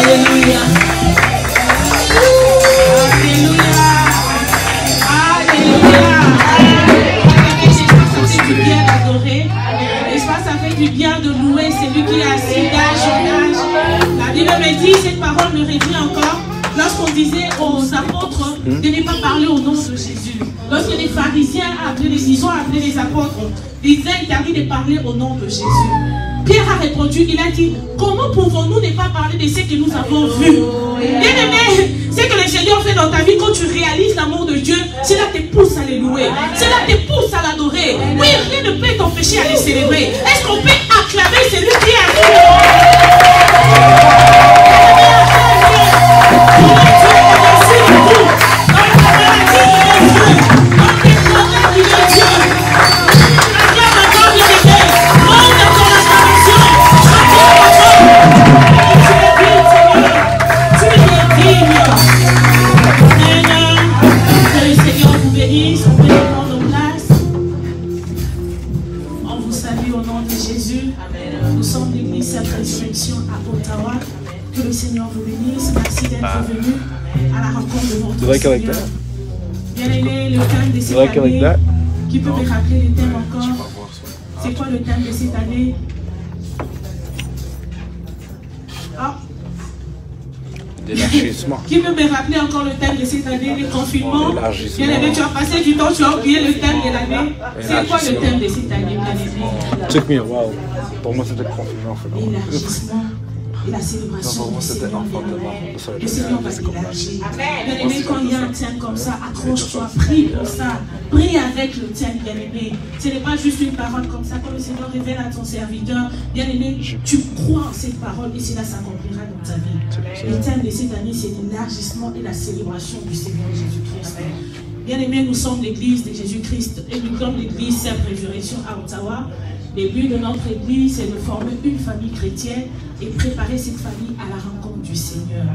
Alléluia. Ça fait du bien de louer celui qui est assis d'âge en âge. La Bible me dit, cette parole me réjouit encore, lorsqu'on disait aux apôtres de ne pas parler au nom de Jésus. Lorsque les pharisiens ont appelé les apôtres, ils étaient interdits de parler au nom de Jésus. Pierre a répondu, il a dit, comment pouvons-nous ne pas parler de ce que nous avons vu? Bien aimé, ce que le Seigneur fait dans ta vie, quand tu réalises l'amour de Dieu, cela te pousse à le louer, cela te pousse à l'adorer. Oui, rien ne peut t'empêcher à le célébrer. Est-ce qu'on peut acclamer celui qui est assis? Que le Seigneur vous bénisse. Merci d'être venu à la rencontre de votre Seigneur. Bien aimé, le thème de cette année, qui peut me rappeler le thème encore? C'est quoi le thème de cette année? L'élargissement. Qui peut me rappeler encore le thème de cette année, le confinement? Bien aimé, tu as passé du temps, tu as oublié le thème de l'année. C'est quoi le thème de cette année, bien aimé? Took me a while. Pour moi, c'était le confinement. L'élargissement et la célébration du Seigneur. Le Seigneur va t'élargir. Bien aimé, quand il y a un thème comme ça, accroche-toi, prie pour ça. Prie avec le thème, bien aimé. Ce n'est pas juste une parole comme ça. Quand le Seigneur révèle à ton serviteur, bien aimé, tu crois en cette parole et cela s'accomplira dans ta vie. Le thème de cette année, c'est l'élargissement et la célébration du Seigneur Jésus-Christ. Bien aimé, nous sommes l'église de Jésus-Christ et nous sommes l'église Sainte Résurrection à Ottawa. Le but de notre église, c'est de former une famille chrétienne et préparer cette famille à la rencontre du Seigneur.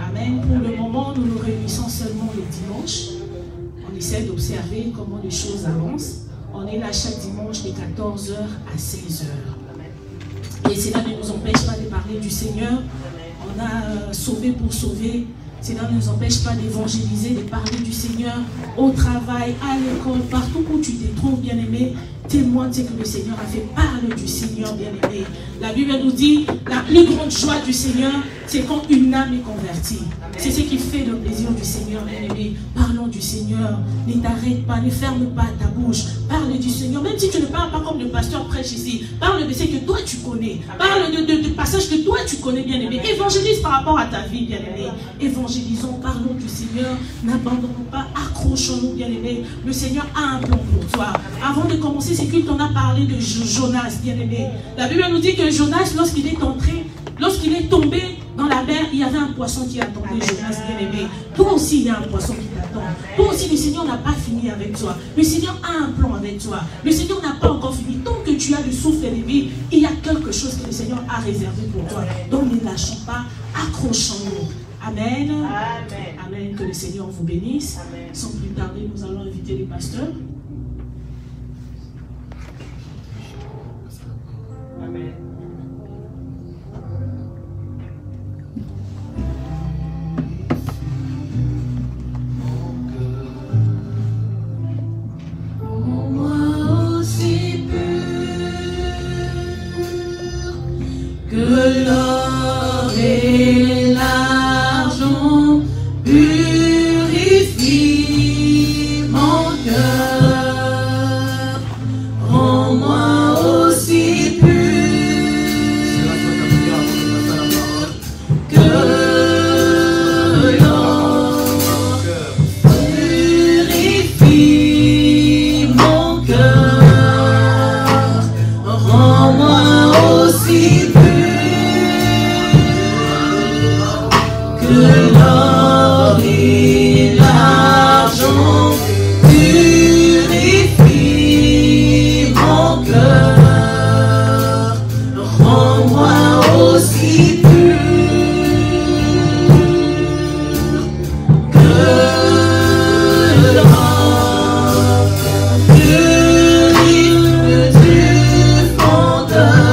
Amen. Pour le moment, nous nous réunissons seulement le dimanche. On essaie d'observer comment les choses avancent. On est là chaque dimanche de 14h à 16h. Et cela ne nous empêche pas de parler du Seigneur. On a sauvé pour sauver. Cela ne nous empêche pas d'évangéliser, de parler du Seigneur au travail, à l'école, partout où tu te trouves, bien-aimé. Témoigne ce que le Seigneur a fait. Parle du Seigneur, bien-aimé. La Bible nous dit, la plus grande joie du Seigneur, c'est quand une âme est convertie. C'est ce qui fait le plaisir du Seigneur, bien-aimé. Parlons du Seigneur. Ne t'arrête pas, ne ferme pas ta bouche. Parle du Seigneur. Même si tu ne parles pas comme le pasteur prêche ici, parle de ce que toi tu connais. Parle de passages que toi tu connais, bien-aimé. Évangélise par rapport à ta vie, bien-aimé. Évangélisons, parlons du Seigneur. N'abandonnons pas, accrochons-nous, bien-aimé. Le Seigneur a un plan pour toi. Avant de commencer ce culte, on a parlé de Jonas, bien-aimé. La Bible nous dit que Jonas, lorsqu'il est entré, lorsqu'il est tombé dans la mer, il y avait un poisson qui attendait Jonas, bien-aimé. Toi aussi, il y a un poisson qui t'attend. Toi aussi, le Seigneur n'a pas fini avec toi. Le Seigneur a un plan avec toi. Le Seigneur n'a pas encore fini. Tant que tu as le souffle de vie, il y a quelque chose que le Seigneur a réservé pour toi. Donc, ne lâchons pas, accrochons-nous. Amen. Amen. Amen. Que le Seigneur vous bénisse. Amen. Sans plus tarder, nous allons inviter les pasteurs. Amen. Que l'or et l'argent purifient mon cœur. Rends-moi aussi pur que l'or purifie mon cœur. Rends-moi aussi pur que l'or et l'argent purifient mon cœur. Rends-moi aussi pur que l'or purifie du fondeur.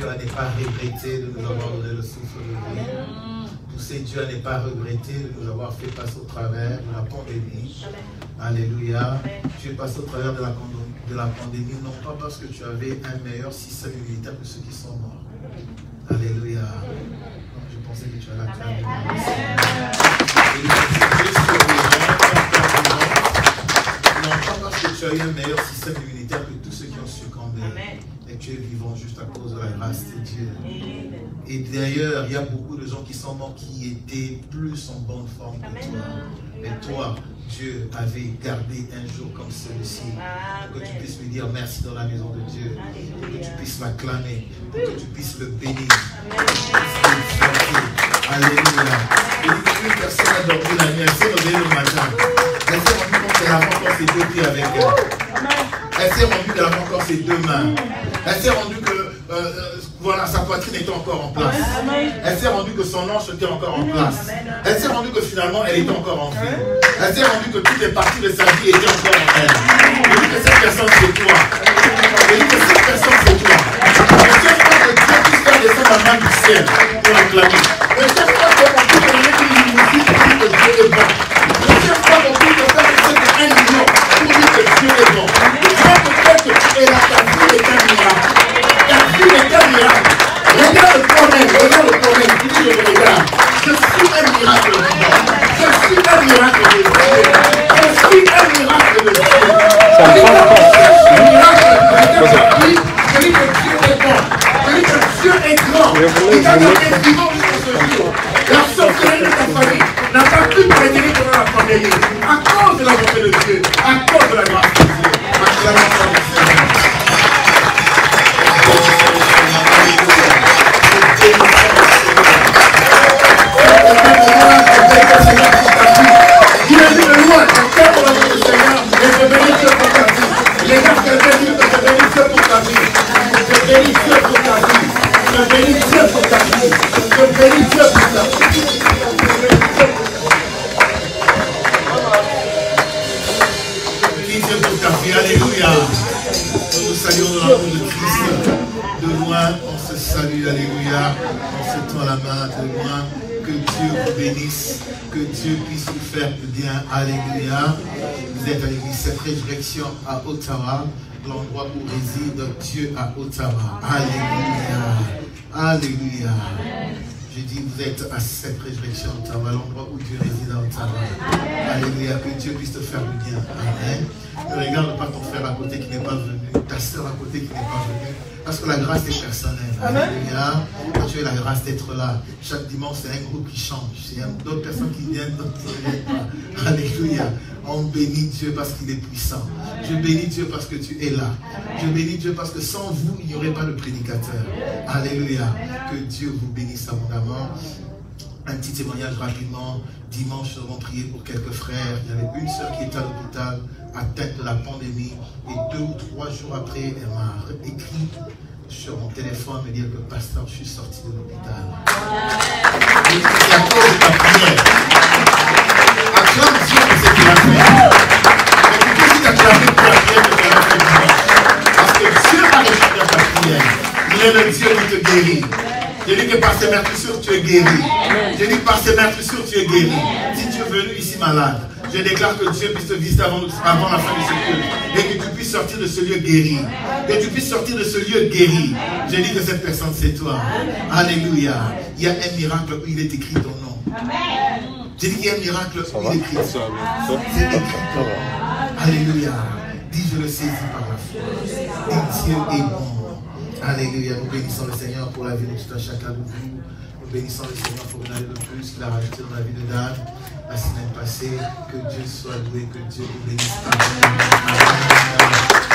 Dieu à ne pas regretter de nous avoir donné le souffle de vie. Pousser Dieu à ne pas regretter de nous avoir fait passer au travers de la pandémie. Alléluia. Tu es passé au travers de la pandémie, non pas parce que tu avais un meilleur système immunitaire que ceux qui sont morts. Alléluia. Je pensais que tu allais acclamer. Non pas parce que tu as eu un meilleur système immunitaire que tous ceux qui ont succombé. Et tu es vivant juste à cause de la grâce de Dieu. Et d'ailleurs, il y a beaucoup de gens qui sont morts qui étaient plus en bonne forme que toi. Mais toi, Dieu avait gardé un jour comme celui-ci pour que tu puisses lui dire merci dans la maison de Dieu, pour que tu puisses l'acclamer, pour que tu puisses le bénir, pour que tu puisses l'exalter. Alléluia. Et une personne a dormi la nuit, elle s'est réveillée le matin. Elle s'est rendue compte qu'elle avait encore ses deux pieds avec elle. Elle s'est rendue qu'elle avait encore ses deux mains. Elle s'est rendue que voilà, sa poitrine était encore en place. Elle s'est rendue que son hanche était encore en place. Elle s'est rendue que finalement elle était encore en vie. Elle s'est rendue que toutes les parties de sa vie étaient encore en elle. Je dis que cette personne c'est toi. Je dis que cette personne c'est toi. Je ne cherche pas que Dieu puisse faire descendre la main du ciel pour acclamer. Je ne cherche pas qu'on puisse donner une limousine pour dire que Dieu est bon. Je ne cherche pas qu'on puisse faire descendre 1 million pour dire que Dieu est bon. Je vois peut-être que ta vie est un miracle. Ta vie est un miracle. Regarde le problème, il dit je me regarde. Je suis un miracle vivant. Je suis un miracle de Dieu. Je suis un miracle de Dieu. Je dis que Dieu est bon. Je dis que Dieu est grand. Il t'a donné vivant jusqu'à ce jour. La sorcellerie de ta famille n'a pas pu te retenir pendant la pandémie. À cause de la bonté de Dieu, à cause de la grâce de Dieu. Acclamation du Seigneur. Alléluia. Nous nous saluons dans l'amour de Christ. De loin, on se salue. Alléluia. On se tend la main de loin. Que Dieu vous bénisse. Que Dieu puisse vous faire du bien. Alléluia. Vous êtes à l'église Cette Résurrection à Ottawa. L'endroit où réside Dieu à Ottawa. Alléluia. Alléluia. Je dis, vous êtes à Cette Résurrection à Ottawa, l'endroit où Dieu réside à Ottawa. Alléluia, que Dieu puisse te faire du bien. Amen. Ne regarde pas ton frère à côté qui n'est pas venu, ta soeur à côté qui n'est pas venue, parce que la grâce est personnelle. Alléluia. Tu as la grâce d'être là. Chaque dimanche, c'est un groupe qui change. Il y a d'autres personnes qui viennent, d'autres qui ne viennent pas. Alléluia. On bénit Dieu parce qu'il est puissant. Je bénis Dieu parce que tu es là. Je bénis Dieu parce que sans vous, il n'y aurait pas de prédicateur. Alléluia. Que Dieu vous bénisse abondamment. Un petit témoignage rapidement. Dimanche, nous avons prié pour quelques frères. Il y avait une sœur qui était à l'hôpital, atteinte de la pandémie. Et 2 ou 3 jours après, elle m'a écrit sur mon téléphone, me dire que pasteur, je suis sorti de l'hôpital. C'est à cause de ta prière. Acclame Dieu pour ce qu'il a fait. Et puis, si tu acclamé pour la prière que tu as fait dimanche, parce que Dieu a répondu à ta prière. Il est le Dieu qui te guérit. Je dis que par ses meurtrissures, tu es guéri. Je dis que par ses meurtrissures, tu es guéri. Si tu es venu ici malade, je déclare que Dieu puisse te visiter avant la fin de ce culte. Et que tu puisses sortir de ce lieu guéri. Que tu puisses sortir de ce lieu guéri. Je dis que cette personne, c'est toi. Alléluia. Il y a un miracle où il est écrit ton nom. Je dis qu'il y a un miracle où il est écrit. C'est écrit ton nom. Alléluia. Dis, je le saisis par la foi. Et Dieu est bon. Alléluia, nous bénissons le Seigneur pour la vie de tout un chacun de vous. Nous bénissons le Seigneur pour une année de plus qu'il a rajouté dans la vie de Dan la semaine passée. Que Dieu soit loué, que Dieu vous bénisse.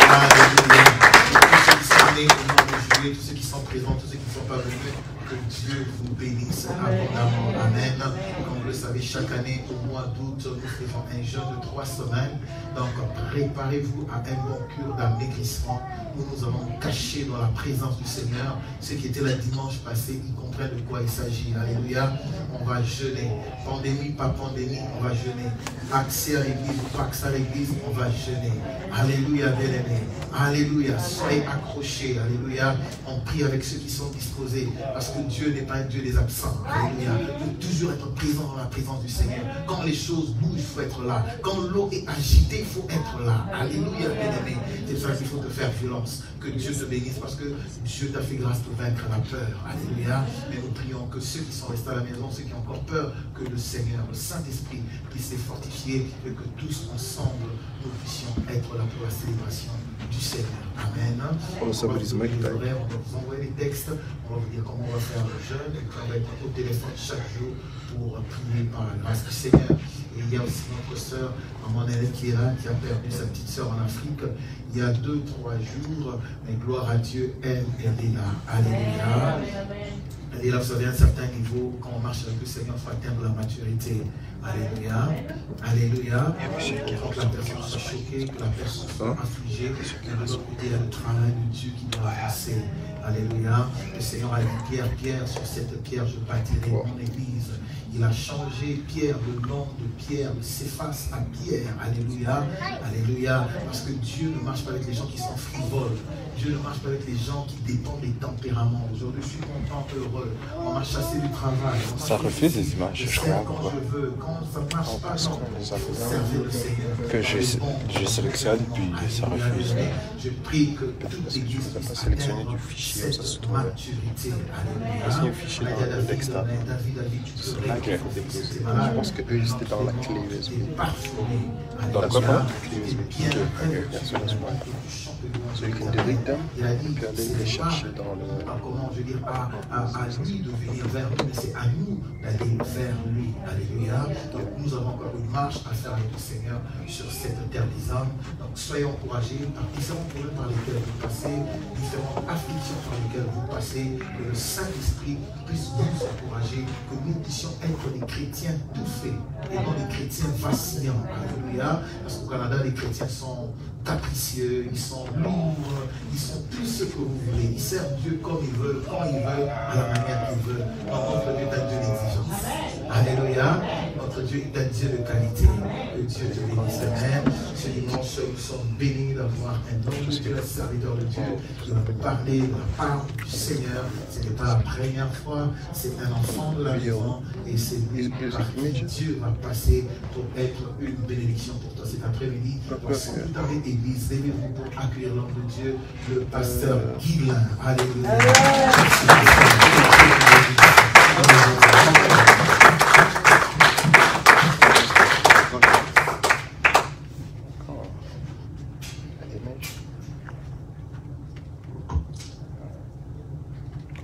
Alléluia. Tous ceux qui sont nés au mois de juillet, tous ceux qui sont présents, tous ceux qui ne sont pas venus, que Dieu vous bénisse abondamment. Amen. Comme vous le savez, chaque année, au mois d'août, nous faisons un jeûne de 3 semaines Donc préparez-vous à un bon cure d'amaigrissement où nous allons cacher dans la présence du Seigneur. Ceux qui étaient là dimanche passé, ils comprennent de quoi il s'agit. Alléluia. On va jeûner. Pandémie, pas pandémie, on va jeûner. Accès à l'église ou pas accès à l'église, on va jeûner. Alléluia, bien-aimés. Alléluia. Soyez accrochés. Alléluia. On prie avec ceux qui sont disposés. Parce que Dieu n'est pas un Dieu des absents. Alléluia. Il faut toujours être présent dans la présence du Seigneur. Quand les choses bougent, il faut être là. Quand l'eau est agitée, il faut être là. Alléluia, bien-aimé. C'est ça qu'il faut te faire violence. Que Dieu te bénisse parce que Dieu t'a fait grâce de vaincre la peur. Alléluia. Mais nous prions que ceux qui sont restés à la maison, ceux qui ont encore peur, que le Seigneur, le Saint-Esprit, puisse les fortifier et que tous ensemble, nous puissions être là pour la célébration du Seigneur. Amen. On va vous envoyer les textes, on va vous dire comment on va faire le jeûne, et puis on va être au téléphone chaque jour pour prier par la grâce du Seigneur. Et il y a aussi notre sœur, maman Hélène, qui est là, qui a perdu sa petite sœur en Afrique il y a 2-3 jours. Mais gloire à Dieu, elle est là. Alléluia. Elle est là, vous savez, à un certain niveau, quand on marche avec le Seigneur, il faut atteindre la maturité. Alléluia. Alléluia. Quand la personne soit choquée, que la personne soit affligée, que de l'autre côté, il y a le travail de Dieu qui doit avancer. Alléluia. Le Seigneur a dit, Pierre, sur cette pierre, je bâtirai mon église. Il a changé Pierre, le nom de Pierre, de Céphas à Pierre. Alléluia. Alléluia. Parce que Dieu ne marche pas avec les gens qui sont frivoles. Dieu ne marche pas avec les gens qui dépendent des tempéraments. Aujourd'hui, je suis content, heureux. On m'a chassé du travail. Ça refuse les images, je crois. Quand je veux, quand ça ne marche pas, non. Servir le Seigneur. Que je sélectionne, puis ça refuse. Je prie que toute l'église puisse sélectionner du fichier, ça se trouve. Maturité. Parce qu'il y a un fichier dans le desktop. Je pense qu'eux, ils étaient dans la clé USB. Dans le quoi? Clé USB. So you can delete them, puis aller les chercher dans le... Comment je veux dire, à lui de venir vers nous, mais c'est à nous d'aller vers lui. Alléluia. Donc nous avons encore une marche à faire avec le Seigneur sur cette terre des hommes. Donc soyez encouragés par différents problèmes par lesquels vous passez, différentes afflictions par lesquelles vous passez, que le Saint-Esprit puisse vous encourager, que nous puissions être des chrétiens tout faits et non des chrétiens vacillants. Alléluia. Parce qu'au Canada, les chrétiens sont capricieux, ils sont lourds, ils sont tout ce que vous voulez. Ils servent Dieu comme ils veulent, quand ils veulent, à la manière qu'ils veulent. Notre Dieu est un Dieu d'exigence. Alléluia. Notre Dieu est un Dieu de qualité. Que Dieu te bénisse. Amen. Ce dimanche, nous sommes bénis d'avoir un homme de Dieu, un serviteur de Dieu, qui va nous parler de la part du Seigneur. Ce n'est pas la première fois, c'est un enfant de la maison et c'est lui par qui Dieu va passer pour être une bénédiction pour toi cet après-midi. Donc, sans tout arrêt, Église, levez-vous pour accueillir l'homme de Dieu, le pasteur Guilain. Alléluia.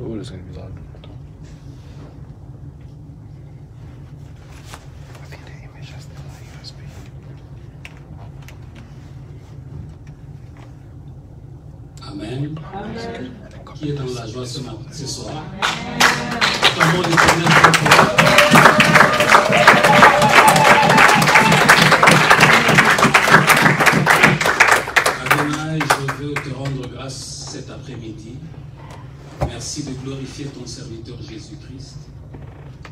Oh, das ist irgendwie sagen. Amen. Qui est dans la joie ce soir? Acclamons l'Éternel pour toi. Adonai, je veux te rendre grâce cet après-midi. Merci de glorifier ton serviteur Jésus-Christ.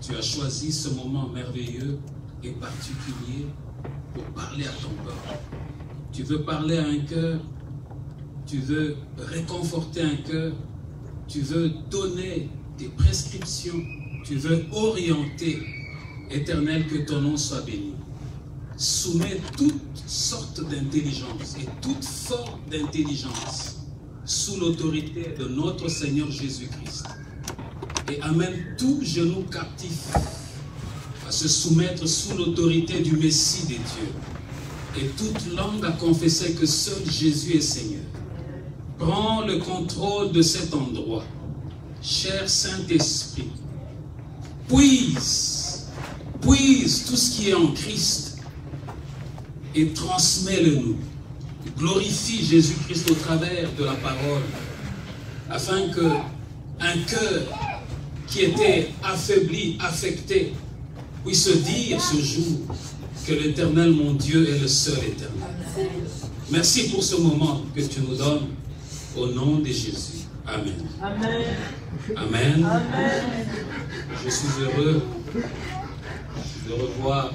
Tu as choisi ce moment merveilleux et particulier pour parler à ton peuple. Tu veux parler à un cœur, tu veux réconforter un cœur, tu veux donner des prescriptions, tu veux orienter. Éternel, que ton nom soit béni. Soumets toutes sortes d'intelligence et toute forme d'intelligence sous l'autorité de notre Seigneur Jésus-Christ. Et amène tout genou captif à se soumettre sous l'autorité du Messie des dieux. Et toute langue a confessé que seul Jésus est Seigneur. Prends le contrôle de cet endroit. Cher Saint-Esprit, puise tout ce qui est en Christ et transmets-le-nous. Glorifie Jésus-Christ au travers de la parole, afin que un cœur qui était affaibli, affecté, puisse se dire ce jour, que l'Éternel, mon Dieu, est le seul éternel. Merci pour ce moment que tu nous donnes au nom de Jésus. Amen. Amen. Amen. Amen. Je suis heureux de revoir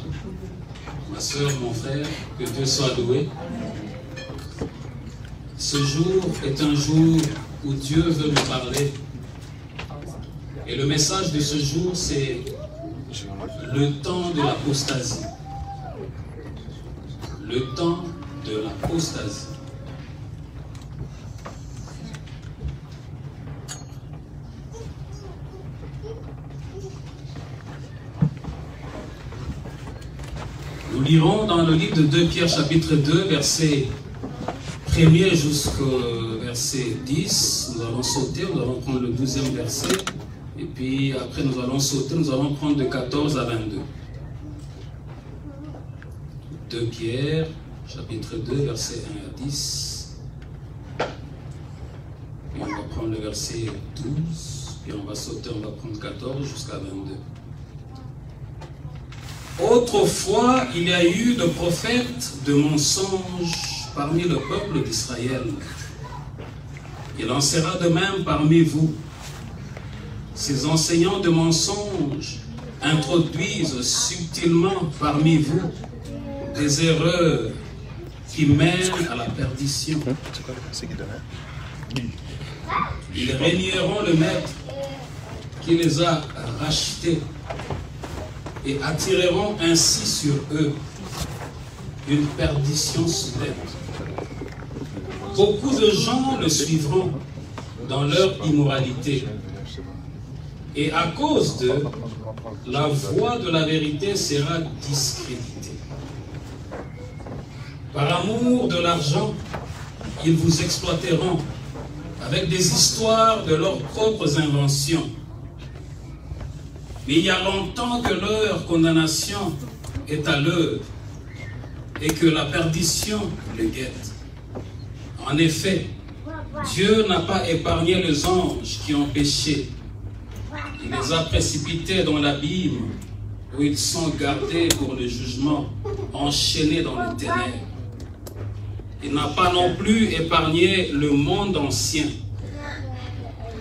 ma soeur, mon frère, que Dieu soit loué. Ce jour est un jour où Dieu veut nous parler. Et le message de ce jour, c'est le temps de l'apostasie. Le temps de l'apostasie. Nous lirons dans le livre de 2 Pierre chapitre 2, verset 1er jusqu'au verset 10. Nous allons sauter, nous allons prendre le 12e verset. Et puis après nous allons sauter, nous allons prendre de 14 à 22. 2 Pierre chapitre 2, verset 1 à 10. Puis on va prendre le verset 12. Puis on va sauter, on va prendre 14 jusqu'à 22. Autrefois, il y a eu de prophètes de mensonges parmi le peuple d'Israël. Il en sera de même parmi vous. Ces enseignants de mensonges introduisent subtilement parmi vous des erreurs qui mènent à la perdition. Ils régneront le maître qui les a rachetés et attireront ainsi sur eux une perdition soudaine. Beaucoup de gens le suivront dans leur immoralité. Et à cause d'eux, la voix de la vérité sera discréditée. Par amour de l'argent, ils vous exploiteront avec des histoires de leurs propres inventions. Mais il y a longtemps que leur condamnation est à l'heure et que la perdition les guette. En effet, Dieu n'a pas épargné les anges qui ont péché. Il les a précipités dans l'abîme où ils sont gardés pour le jugement, enchaînés dans les ténèbres. Il n'a pas non plus épargné le monde ancien.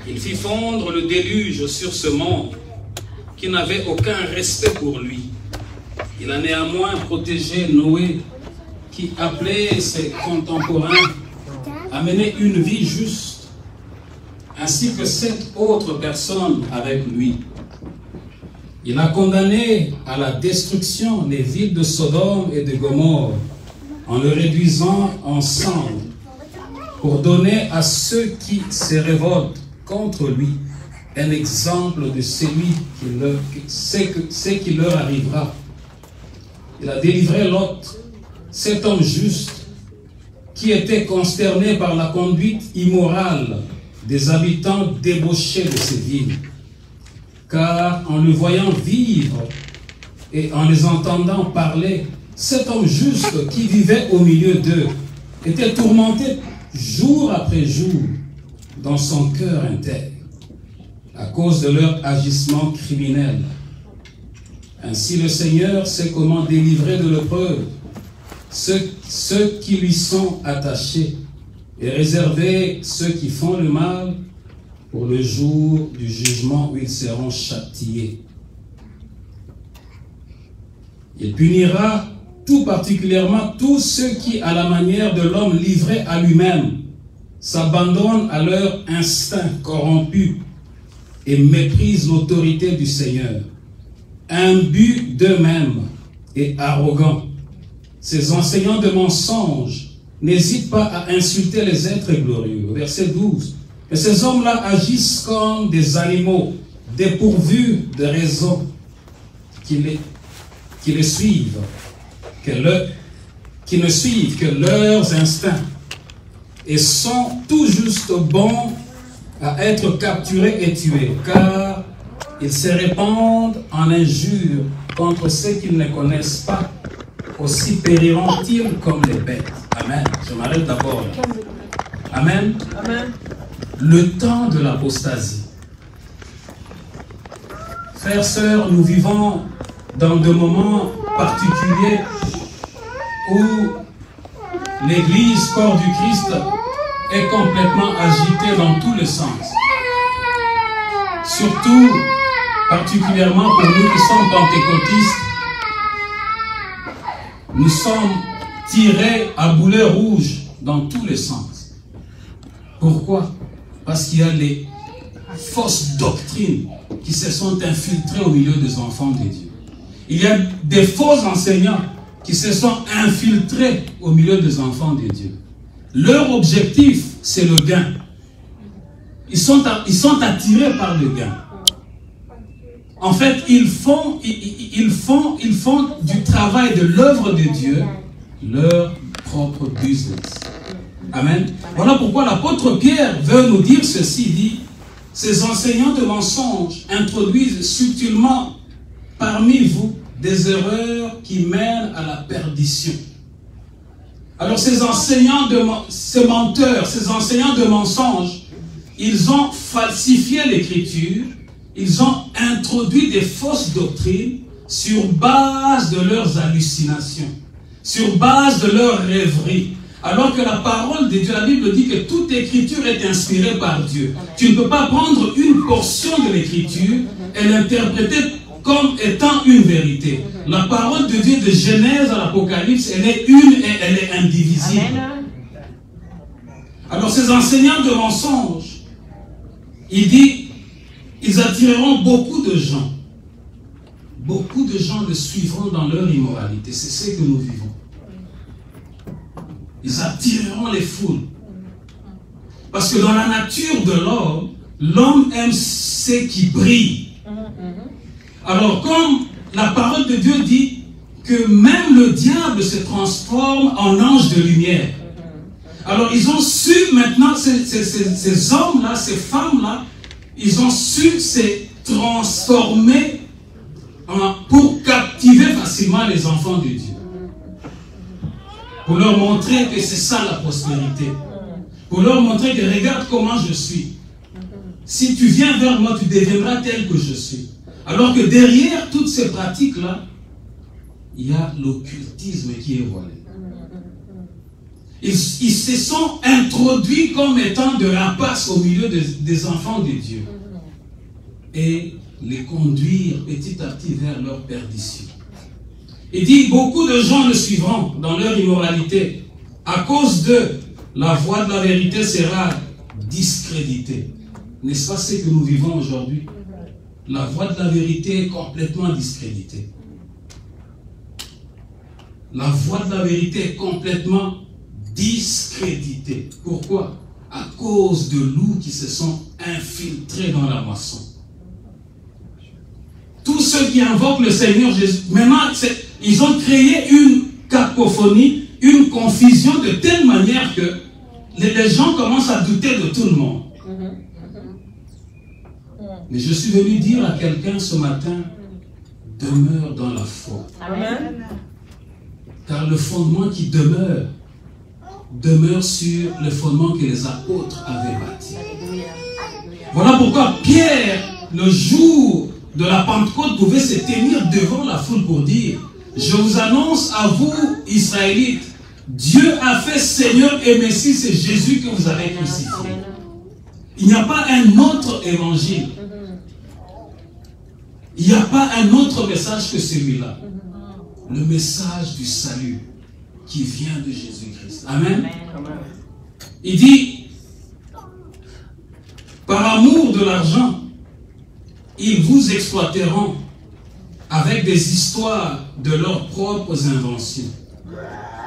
Il fit fondre le déluge sur ce monde qui n'avait aucun respect pour lui. Il a néanmoins protégé Noé, qui appelait ses contemporains à mener une vie juste, ainsi que 7 autres personnes avec lui. Il a condamné à la destruction les villes de Sodome et de Gomorrhe, en le réduisant en cendres, pour donner à ceux qui se révoltent contre lui un exemple de celui qui leur arrivera. Il a délivré Lot, cet homme juste, qui était consterné par la conduite immorale des habitants débauchés de ces villes. Car en le voyant vivre et en les entendant parler, cet homme juste qui vivait au milieu d'eux était tourmenté jour après jour dans son cœur intègre, à cause de leur agissement criminel. Ainsi le Seigneur sait comment délivrer de l'épreuve ceux qui lui sont attachés et réserver ceux qui font le mal pour le jour du jugement où ils seront châtiés. Il punira tout particulièrement tous ceux qui, à la manière de l'homme livré à lui-même, s'abandonnent à leur instinct corrompu et méprisent l'autorité du Seigneur, imbus d'eux-mêmes et arrogants. Ces enseignants de mensonges n'hésitent pas à insulter les êtres glorieux. Verset 12. Et ces hommes-là agissent comme des animaux dépourvus de raison, qui les suivent, qui ne suivent que leurs instincts et sont tout juste bons à être capturés et tués, car ils se répandent en injures contre ceux qu'ils ne connaissent pas, aussi périront-ils comme les bêtes. Amen. Je m'arrête d'abord là. Amen. Amen. Le temps de l'apostasie. Frères, sœurs, nous vivons dans des moments particuliers où l'Église, corps du Christ, est complètement agitée dans tous les sens. Surtout, particulièrement pour nous qui sommes pentecôtistes, nous sommes tirés à boulet rouge dans tous les sens. Pourquoi? Parce qu'il y a les fausses doctrines qui se sont infiltrées au milieu des enfants de Dieu. Il y a des faux enseignants qui se sont infiltrés au milieu des enfants de Dieu. Leur objectif, c'est le gain. Ils sont attirés par le gain. En fait, ils font du travail de l'œuvre de Dieu leur propre business. Amen. Voilà pourquoi l'apôtre Pierre veut nous dire ceci, il dit, ces enseignants de mensonges introduisent subtilement parmi vous des erreurs qui mènent à la perdition. Alors ces menteurs, ces enseignants de mensonges, ils ont falsifié l'écriture, ils ont introduit des fausses doctrines sur base de leurs hallucinations, sur base de leurs rêveries. Alors que la parole de Dieu, la Bible dit que toute écriture est inspirée par Dieu. Tu ne peux pas prendre une portion de l'écriture et l'interpréter comme étant une vérité. La parole de Dieu de Genèse à l'Apocalypse, elle est une et elle est indivisible. Alors ces enseignants de mensonges, il dit, ils attireront beaucoup de gens. Beaucoup de gens le suivront dans leur immoralité. C'est ce que nous vivons. Ils attireront les foules. Parce que dans la nature de l'homme, l'homme aime ce qui brille. Alors comme la parole de Dieu dit que même le diable se transforme en ange de lumière. Alors ils ont su maintenant, ces hommes-là, ces femmes-là, ils ont su se transformer pour captiver facilement les enfants de Dieu. Pour leur montrer que c'est ça la prospérité. Pour leur montrer que regarde comment je suis. Si tu viens vers moi, tu deviendras tel que je suis. Alors que derrière toutes ces pratiques-là, il y a l'occultisme qui est voilé. Ils se sont introduits comme étant de rapaces au milieu des enfants de Dieu. Et les conduire petit à petit vers leur perdition. Il dit, beaucoup de gens le suivront dans leur immoralité. À cause d'eux, la voie de la vérité sera discréditée. N'est-ce pas ce que nous vivons aujourd'hui? La voie de la vérité est complètement discréditée. La voie de la vérité est complètement discréditée. Pourquoi? À cause de loups qui se sont infiltrés dans la moisson. Tous ceux qui invoquent le Seigneur Jésus, maintenant, ils ont créé une cacophonie, une confusion de telle manière que les gens commencent à douter de tout le monde. Mais je suis venu dire à quelqu'un ce matin, demeure dans la foi. Amen. Car le fondement qui demeure sur le fondement que les apôtres avaient bâti. Voilà pourquoi Pierre, le jour de la Pentecôte, pouvait se tenir devant la foule pour dire, je vous annonce à vous, Israélites, Dieu a fait Seigneur et Messie, c'est Jésus que vous avez crucifié. Il n'y a pas un autre évangile. Il n'y a pas un autre message que celui-là. Le message du salut qui vient de Jésus-Christ. Amen. Il dit, par amour de l'argent, ils vous exploiteront avec des histoires de leurs propres inventions.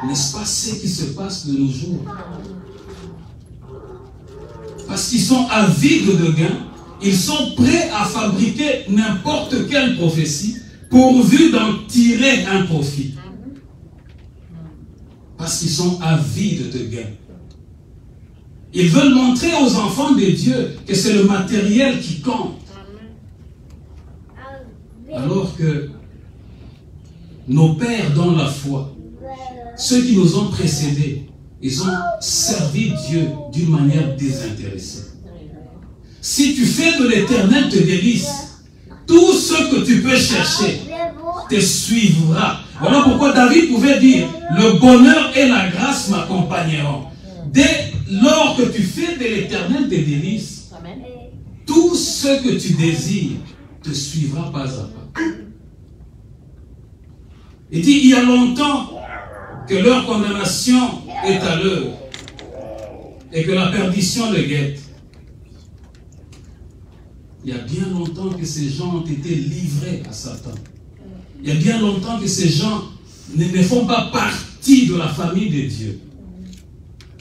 N'est-ce pas ce qui se passe de nos jours? Parce qu'ils sont avides de gains, ils sont prêts à fabriquer n'importe quelle prophétie pourvu d'en tirer un profit. Parce qu'ils sont avides de gains. Ils veulent montrer aux enfants de Dieu que c'est le matériel qui compte. Alors que nos pères dans la foi, ceux qui nous ont précédés, ils ont servi Dieu d'une manière désintéressée. Si tu fais de l'Éternel tes délices, tout ce que tu peux chercher te suivra. Voilà pourquoi David pouvait dire, le bonheur et la grâce m'accompagneront. Dès lors que tu fais de l'Éternel tes délices, tout ce que tu désires te suivra pas à pas. Il dit, il y a longtemps que leur condamnation est à l'heure et que la perdition le guette. Il y a bien longtemps que ces gens ont été livrés à Satan. Il y a bien longtemps que ces gens ne font pas partie de la famille de Dieu.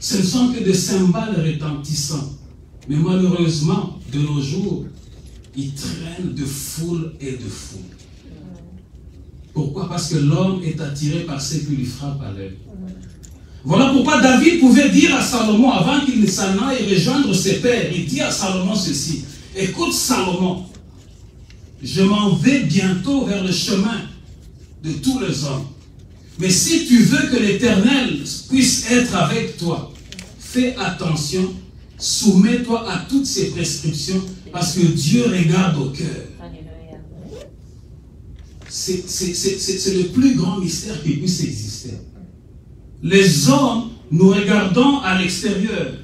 Ce ne sont que des cymbales retentissants. Mais malheureusement, de nos jours, ils traînent de foule et de foule. Pourquoi? Parce que l'homme est attiré par ce qui lui frappe à l'œil. Voilà pourquoi David pouvait dire à Salomon, avant qu'il ne s'en aille rejoindre ses pères, il dit à Salomon ceci: écoute Salomon, je m'en vais bientôt vers le chemin de tous les hommes. Mais si tu veux que l'Éternel puisse être avec toi, fais attention, soumets-toi à toutes ces prescriptions, parce que Dieu regarde au cœur. C'est le plus grand mystère qui puisse exister. Les hommes, nous regardons à l'extérieur,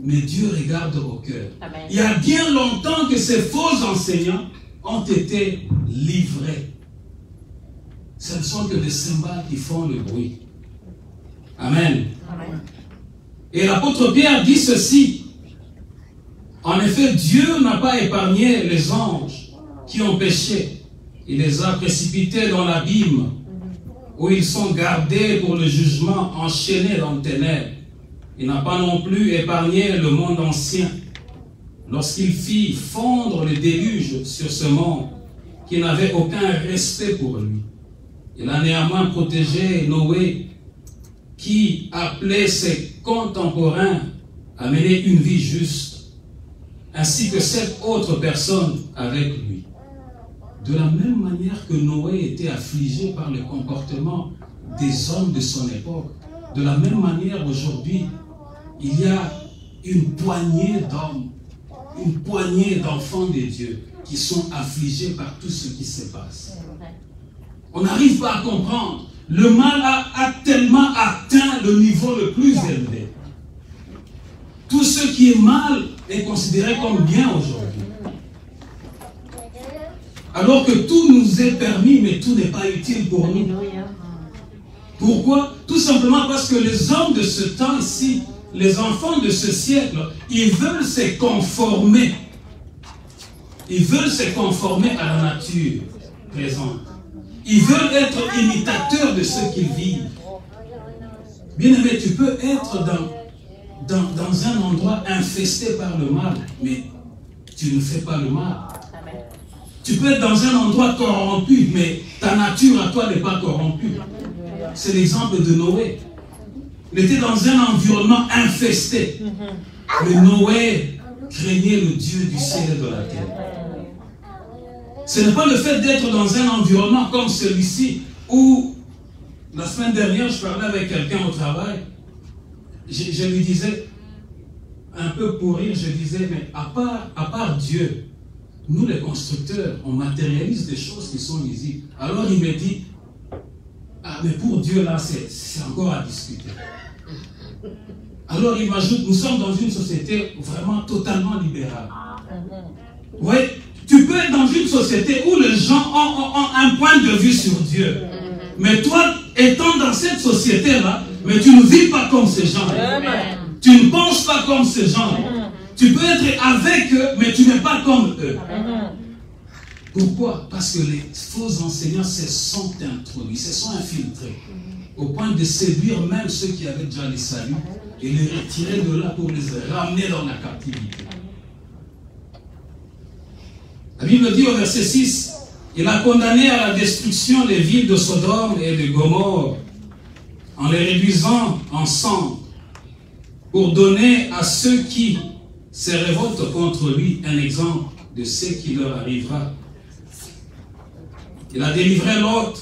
mais Dieu regarde au cœur. Il y a bien longtemps que ces faux enseignants ont été livrés. Ce ne sont que des cymbales qui font le bruit. Amen. Amen. Et l'apôtre Pierre dit ceci: en effet, Dieu n'a pas épargné les anges qui ont péché. Il les a précipités dans l'abîme, où ils sont gardés pour le jugement, enchaînés dans le ténèbres. Il n'a pas non plus épargné le monde ancien, lorsqu'il fit fondre le déluge sur ce monde, qui n'avait aucun respect pour lui. Il a néanmoins protégé Noé, qui appelait ses contemporains à mener une vie juste, ainsi que 7 autres personnes avec lui. De la même manière que Noé était affligé par le comportement des hommes de son époque, de la même manière aujourd'hui, il y a une poignée d'hommes, une poignée d'enfants de Dieu qui sont affligés par tout ce qui se passe. On n'arrive pas à comprendre. Le mal a tellement atteint le niveau le plus élevé. Tout ce qui est mal est considéré comme bien aujourd'hui. Alors que tout nous est permis, mais tout n'est pas utile pour nous. Pourquoi? Tout simplement parce que les hommes de ce temps-ci, les enfants de ce siècle, ils veulent se conformer. Ils veulent se conformer à la nature présente. Ils veulent être imitateurs de ce qu'ils vivent. Bien-aimé, tu peux être dans un endroit infesté par le mal, mais tu ne fais pas le mal. Tu peux être dans un endroit corrompu, mais ta nature à toi n'est pas corrompue. C'est l'exemple de Noé. Il était dans un environnement infesté. Mais Noé craignait le Dieu du ciel et de la terre. Ce n'est pas le fait d'être dans un environnement comme celui-ci où, la semaine dernière, je parlais avec quelqu'un au travail. Je lui disais, un peu pour rire, je disais, mais à part Dieu, nous les constructeurs, on matérialise des choses qui sont visibles. Alors il me dit, ah mais pour Dieu là, c'est encore à discuter. Alors il m'ajoute, nous sommes dans une société vraiment totalement libérale. Oui, tu peux être dans une société où les gens ont un point de vue sur Dieu. Mais toi, étant dans cette société-là, mais tu ne vis pas comme ces gens. Tu ne penses pas comme ces gens. Tu peux être avec eux, mais tu n'es pas comme eux. Pourquoi? Parce que les faux enseignants se sont introduits, se sont infiltrés, au point de séduire même ceux qui avaient déjà les saluts et les retirer de là pour les ramener dans la captivité. La Bible dit au verset 6, il a condamné à la destruction les villes de Sodome et de Gomorrhe, en les réduisant en cendres, pour donner à ceux qui se révoltent contre lui un exemple de ce qui leur arrivera. Il a délivré Lot,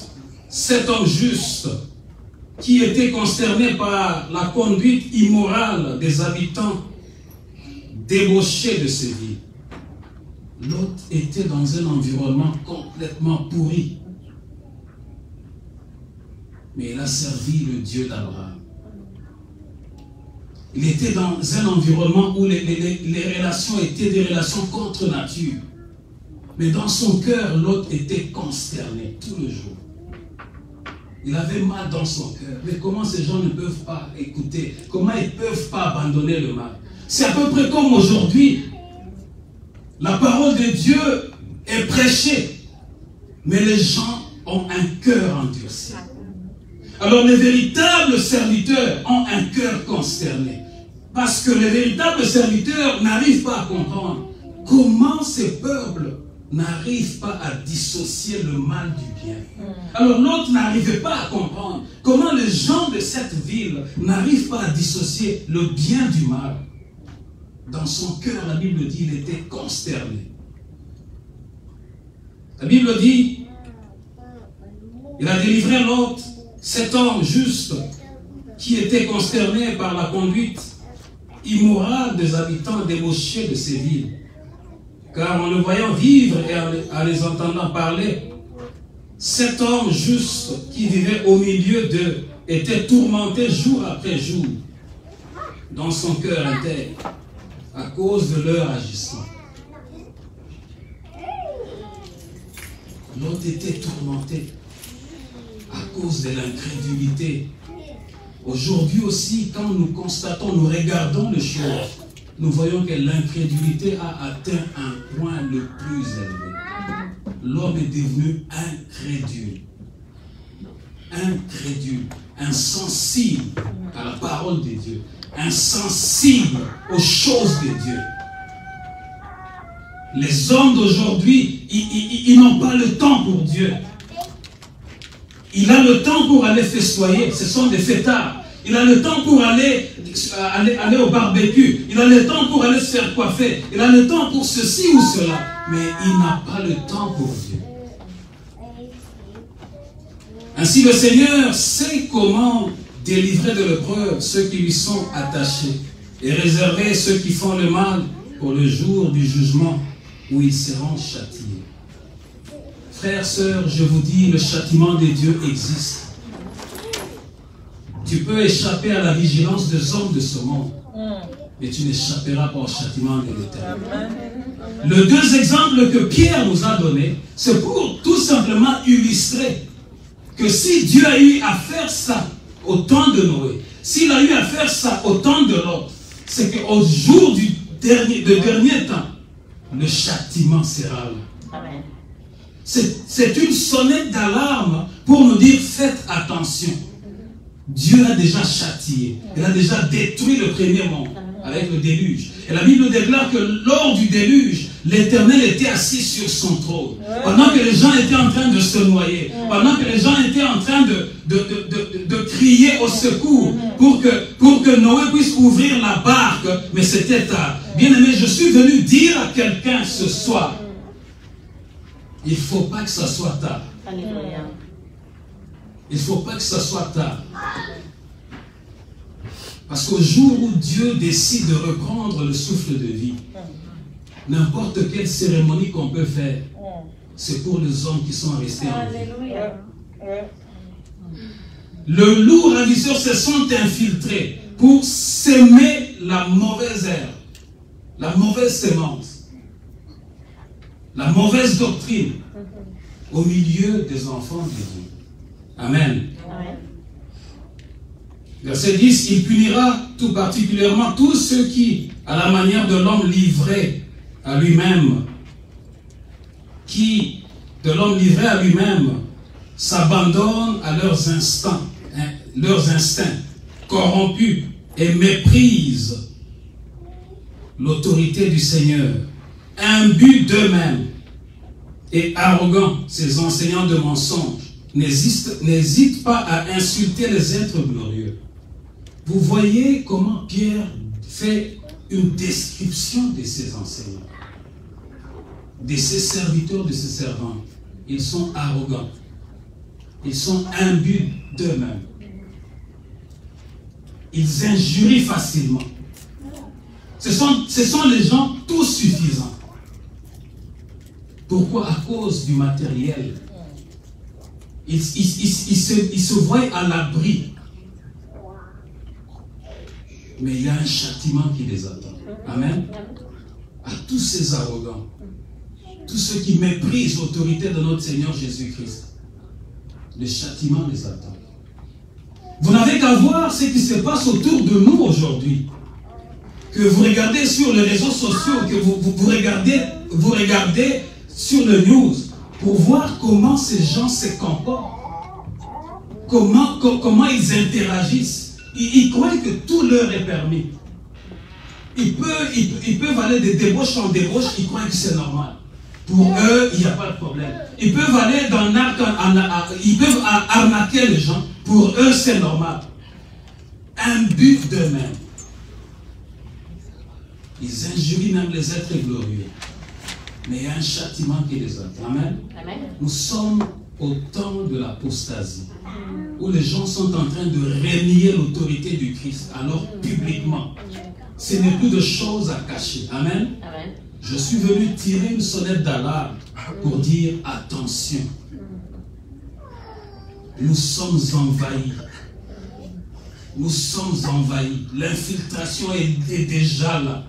cet homme juste, qui était consterné par la conduite immorale des habitants débauchés de ces villes. Lot était dans un environnement complètement pourri. mais il a servi le Dieu d'Abraham. Il était dans un environnement où les relations étaient des relations contre nature. Mais dans son cœur, Lot était consterné tout le jour. Il avait mal dans son cœur. Mais comment ces gens ne peuvent pas écouter? Comment ils ne peuvent pas abandonner le mal? C'est à peu près comme aujourd'hui. La parole de Dieu est prêchée, mais les gens ont un cœur endurci. Alors les véritables serviteurs ont un cœur consterné. Parce que les véritables serviteurs n'arrivent pas à comprendre comment ces peuples n'arrivent pas à dissocier le mal du bien. Alors l'autre n'arrivait pas à comprendre comment les gens de cette ville n'arrivent pas à dissocier le bien du mal. Dans son cœur, la Bible dit, il était consterné. La Bible dit, il a délivré l'autre, cet homme juste, qui était consterné par la conduite immorale des habitants débauchés de ces villes. Car en le voyant vivre et en les entendant parler, cet homme juste qui vivait au milieu d'eux était tourmenté jour après jour dans son cœur interne à cause de leur agissement. L'autre était tourmenté à cause de l'incrédulité. Aujourd'hui aussi, quand nous constatons, nous regardons les choses, nous voyons que l'incrédulité a atteint un point le plus élevé. L'homme est devenu incrédule. Incrédule, insensible à la parole de Dieu, insensible aux choses de Dieu. Les hommes d'aujourd'hui, ils n'ont pas le temps pour Dieu. Il a le temps pour aller festoyer, ce sont des fêtards. Il a le temps pour aller au barbecue. Il a le temps pour aller se faire coiffer. Il a le temps pour ceci ou cela. Mais il n'a pas le temps pour Dieu. Ainsi le Seigneur sait comment délivrer de l'épreuve ceux qui lui sont attachés et réserver ceux qui font le mal pour le jour du jugement où ils seront châtiés. Frères, sœurs, je vous dis, le châtiment de Dieu existe. Tu peux échapper à la vigilance des hommes de ce monde, mais tu n'échapperas pas au châtiment de l'Éternel. Les deux exemples que Pierre nous a donnés, c'est pour tout simplement illustrer que si Dieu a eu à faire ça au temps de Noé, s'il a eu à faire ça au temps de Lot, c'est qu'au jour du dernier temps, le châtiment sera là. Amen. C'est une sonnette d'alarme pour nous dire, faites attention. Dieu a déjà châtié, il a déjà détruit le premier monde avec le déluge. Et la Bible déclare que lors du déluge, l'Éternel était assis sur son trône. Pendant que les gens étaient en train de se noyer, pendant que les gens étaient en train de crier au secours pour que Noé puisse ouvrir la barque, mais c'était tard. Bien-aimé, je suis venu dire à quelqu'un ce soir, il ne faut pas que ça soit tard. Alléluia. Il ne faut pas que ça soit tard. Parce qu'au jour où Dieu décide de reprendre le souffle de vie, n'importe quelle cérémonie qu'on peut faire, c'est pour les hommes qui sont restés en vie. Alléluia. Le loup ravisseur se sont infiltrés pour s'aimer la mauvaise herbe, la mauvaise sémence, la mauvaise doctrine au milieu des enfants de Dieu. Amen. Amen. Verset 10, il punira tout particulièrement tous ceux qui, à la manière de l'homme livré à lui-même, s'abandonnent à leurs instincts corrompus et méprisent l'autorité du Seigneur, imbus d'eux-mêmes et arrogants, ces enseignants de mensonges, n'hésitent pas à insulter les êtres glorieux. Vous voyez comment Pierre fait une description de ces enseignants, de ces serviteurs, de ces servants. Ils sont arrogants. Ils sont imbus d'eux-mêmes. Ils injurient facilement. Ce sont les gens tout suffisants. Pourquoi? À cause du matériel. Ils se voient à l'abri. Mais il y a un châtiment qui les attend. Amen. À tous ces arrogants, tous ceux qui méprisent l'autorité de notre Seigneur Jésus-Christ, le châtiment les attend. Vous n'avez qu'à voir ce qui se passe autour de nous aujourd'hui. Que vous regardez sur les réseaux sociaux, que vous regardez sur le news, pour voir comment ces gens se comportent, comment ils interagissent. Ils croient que tout leur est permis. Ils peuvent aller de débauche en débauche, ils croient que c'est normal. Pour eux, il n'y a pas de problème. Ils peuvent aller dans ils peuvent arnaquer les gens. Pour eux, c'est normal. Un but d'eux-mêmes. Ils injurient même les êtres glorieux. Mais il y a un châtiment qui les attend. Amen. Amen. Nous sommes au temps de l'apostasie, où les gens sont en train de renier l'autorité du Christ, alors publiquement. Ce n'est plus de choses à cacher. Amen. Amen. Je suis venu tirer une sonnette d'alarme pour dire attention. Nous sommes envahis. Nous sommes envahis. L'infiltration est déjà là.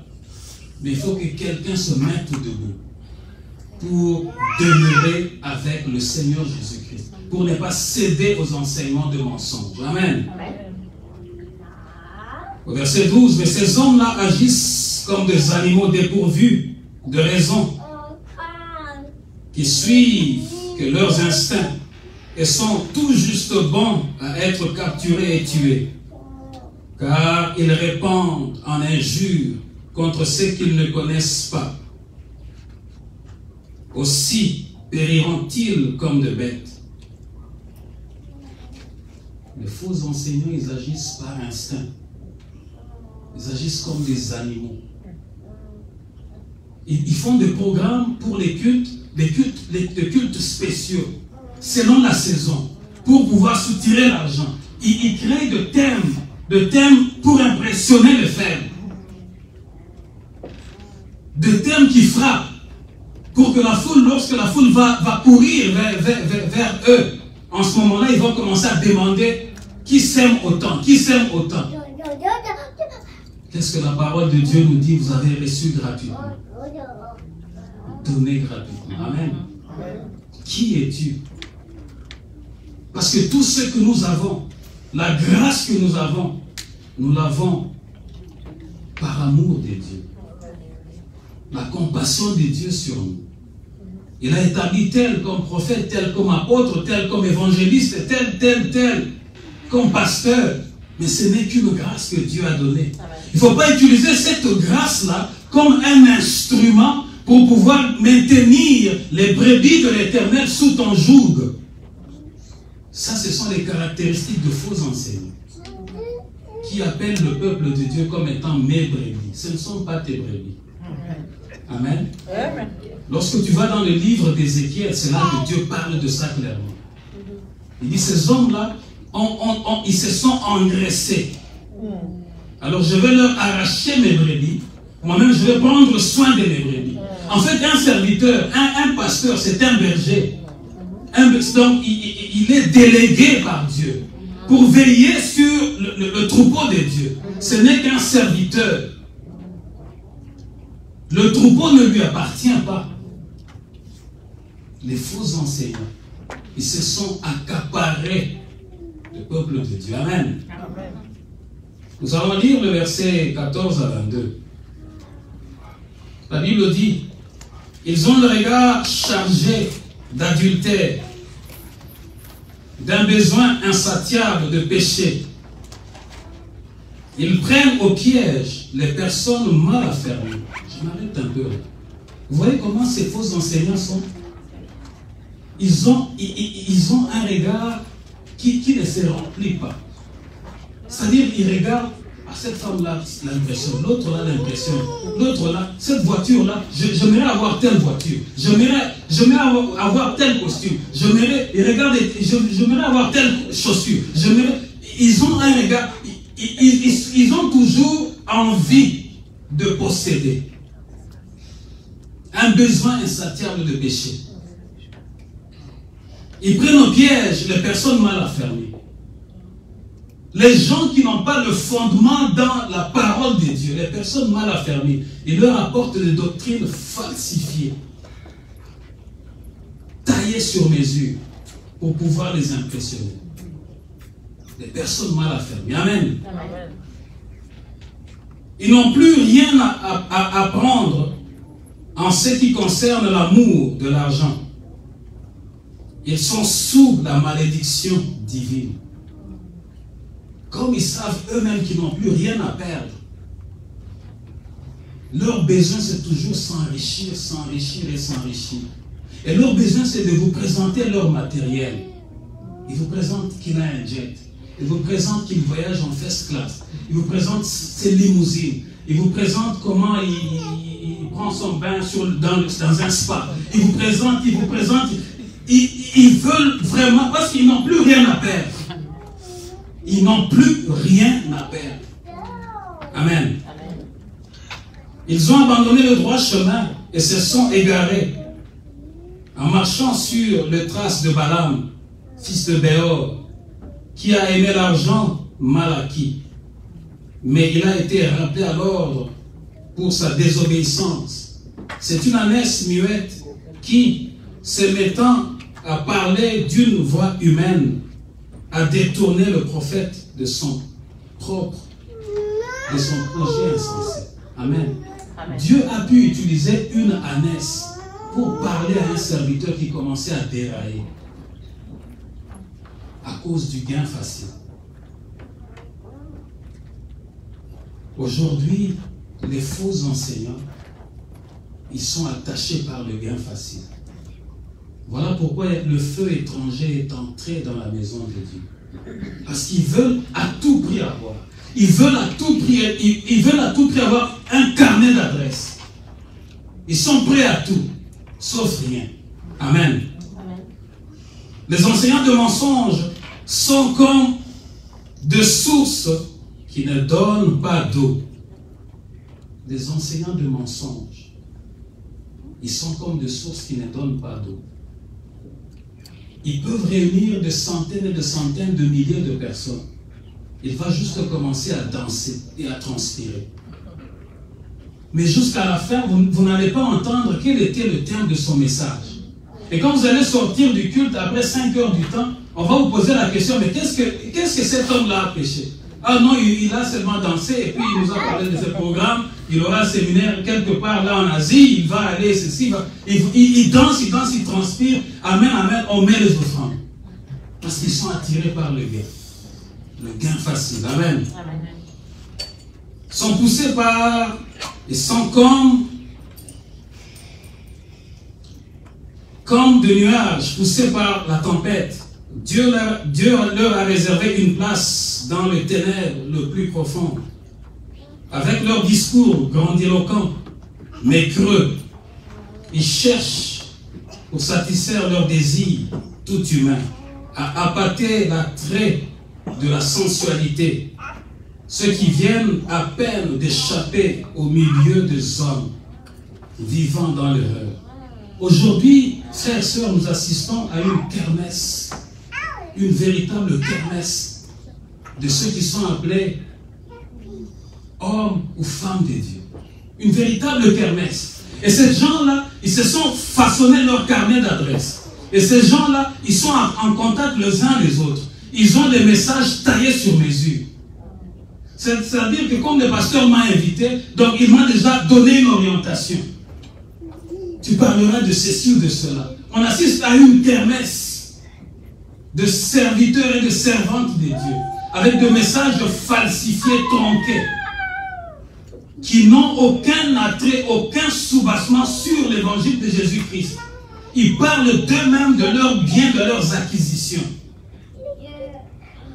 Mais il faut que quelqu'un se mette debout pour demeurer avec le Seigneur Jésus-Christ, pour ne pas céder aux enseignements de mensonges. Amen. Au verset 12, mais ces hommes-là agissent comme des animaux dépourvus de raison, qui suivent que leurs instincts et sont tout juste bons à être capturés et tués, car ils répandent en injures contre ceux qu'ils ne connaissent pas. Aussi périront-ils comme des bêtes. Les faux enseignants, ils agissent par instinct. Ils agissent comme des animaux. Ils font des programmes pour les cultes, des cultes spéciaux, selon la saison, pour pouvoir soutirer l'argent. Ils créent de thèmes pour impressionner les faibles. Des thèmes qui frappent, pour que la foule, lorsque la foule va courir vers eux, en ce moment-là, ils vont commencer à demander qui s'aime autant, qui s'aime autant. Qu'est-ce que la parole de Dieu nous dit? Vous avez reçu gratuitement. Donnez gratuitement. Amen. Qui es-tu? Parce que tout ce que nous avons, la grâce que nous l'avons par amour de Dieu. La compassion de Dieu sur nous. Il a établi tel comme prophète, tel comme apôtre, tel comme évangéliste, tel comme pasteur. Mais ce n'est qu'une grâce que Dieu a donnée. Il ne faut pas utiliser cette grâce-là comme un instrument pour pouvoir maintenir les brebis de l'Éternel sous ton joug. Ça, ce sont les caractéristiques de faux enseignants qui appellent le peuple de Dieu comme étant mes brebis. Ce ne sont pas tes brebis. Amen. Lorsque tu vas dans le livre d'Ézéchiel, c'est là que Dieu parle de ça clairement. Il dit, ces hommes-là, ils se sont engraissés. Alors je vais leur arracher mes brebis. Moi-même, je vais prendre soin de mes brebis. En fait, un serviteur, un pasteur, c'est un berger. Donc, il est délégué par Dieu pour veiller sur le troupeau de Dieu. Ce n'est qu'un serviteur. Le troupeau ne lui appartient pas. Les faux enseignants, ils se sont accaparés le peuple de Dieu. Amen. Amen. Nous allons lire le verset 14 à 22. La Bible dit, ils ont le regard chargé d'adultère, d'un besoin insatiable de péché. Ils prennent au piège les personnes mal affermies. Je m'arrête un peu là. Vous voyez comment ces faux enseignants sont? Ils ont un regard qui ne se remplit pas. C'est-à-dire, ils regardent à cette femme-là l'impression, l'autre là l'impression, l'autre là, cette voiture-là, j'aimerais avoir telle voiture, j'aimerais avoir tel costume, j'aimerais avoir telle chaussure, ils ont un regard, ils ont toujours envie de posséder. Un besoin insatiable de péché. Ils prennent au piège les personnes mal affermies. Les gens qui n'ont pas le fondement dans la parole de Dieu, les personnes mal affermies, ils leur apportent des doctrines falsifiées, taillées sur mesure, pour pouvoir les impressionner. Les personnes mal affermies. Amen. Amen. Ils n'ont plus rien à apprendre en ce qui concerne l'amour de l'argent. Ils sont sous la malédiction divine. Comme ils savent eux-mêmes qu'ils n'ont plus rien à perdre, leur besoin c'est toujours s'enrichir, s'enrichir et s'enrichir. Et leur besoin c'est de vous présenter leur matériel. Ils vous présentent qu'il a un jet. Ils vous présentent qu'il voyage en first class. Ils vous présentent ses limousines. Ils vous présentent comment il prend son bain dans un spa. Ils vous présentent. Ils veulent vraiment, parce qu'ils n'ont plus rien à perdre. Ils n'ont plus rien à perdre. Amen. Ils ont abandonné le droit chemin et se sont égarés en marchant sur les traces de Balaam, fils de Béor, qui a aimé l'argent mal acquis. Mais il a été rappelé à l'ordre pour sa désobéissance. C'est une ânesse muette qui, se mettant à parler d'une voix humaine, a détourné le prophète de son projet insensé. Amen. Amen. Dieu a pu utiliser une ânesse pour parler à un serviteur qui commençait à dérailler à cause du gain facile. Aujourd'hui, les faux enseignants, ils sont attachés par le gain facile. Voilà pourquoi le feu étranger est entré dans la maison de Dieu. Parce qu'ils veulent à tout prix avoir. Ils veulent à tout prix avoir un carnet d'adresses. Ils sont prêts à tout, sauf rien. Amen. Amen. Les enseignants de mensonges sont comme des sources qui ne donnent pas d'eau. Les enseignants de mensonges, ils sont comme des sources qui ne donnent pas d'eau. Ils peuvent réunir des centaines et des centaines de milliers de personnes. Il va juste commencer à danser et à transpirer. Mais jusqu'à la fin, vous n'allez pas entendre quel était le thème de son message. Et quand vous allez sortir du culte, après 5 heures du temps, on va vous poser la question, mais qu'est-ce que cet homme-là a péché? Ah non, il a seulement dansé, et puis il nous a parlé de ce programme, il aura un séminaire quelque part là en Asie, il va aller, ceci, il danse, il transpire, amen, amen, on met les offrandes. Parce qu'ils sont attirés par le gain facile, amen. Amen. Ils sont poussés par, ils sont comme des nuages poussés par la tempête. Dieu leur a réservé une place dans les ténèbres le plus profond. Avec leur discours grandiloquent, mais creux, ils cherchent pour satisfaire leurs désirs tout humains, à appâter l'attrait de la sensualité, ceux qui viennent à peine d'échapper au milieu des hommes vivant dans l'erreur. Aujourd'hui, frères et sœurs, nous assistons à une kermesse, une véritable kermesse de ceux qui sont appelés hommes ou femmes de Dieu. Une véritable kermesse. Et ces gens-là, ils se sont façonnés leur carnet d'adresse. Et ces gens-là, ils sont en contact les uns les autres. Ils ont des messages taillés sur mesure. C'est-à-dire que comme le pasteur m'a invité, donc il m'a déjà donné une orientation. Tu parleras de ceci ou de cela. On assiste à une kermesse de serviteurs et de servantes de Dieu, avec des messages falsifiés, tronqués, qui n'ont aucun attrait, aucun soubassement sur l'évangile de Jésus-Christ. Ils parlent d'eux-mêmes, de leurs biens, de leurs acquisitions.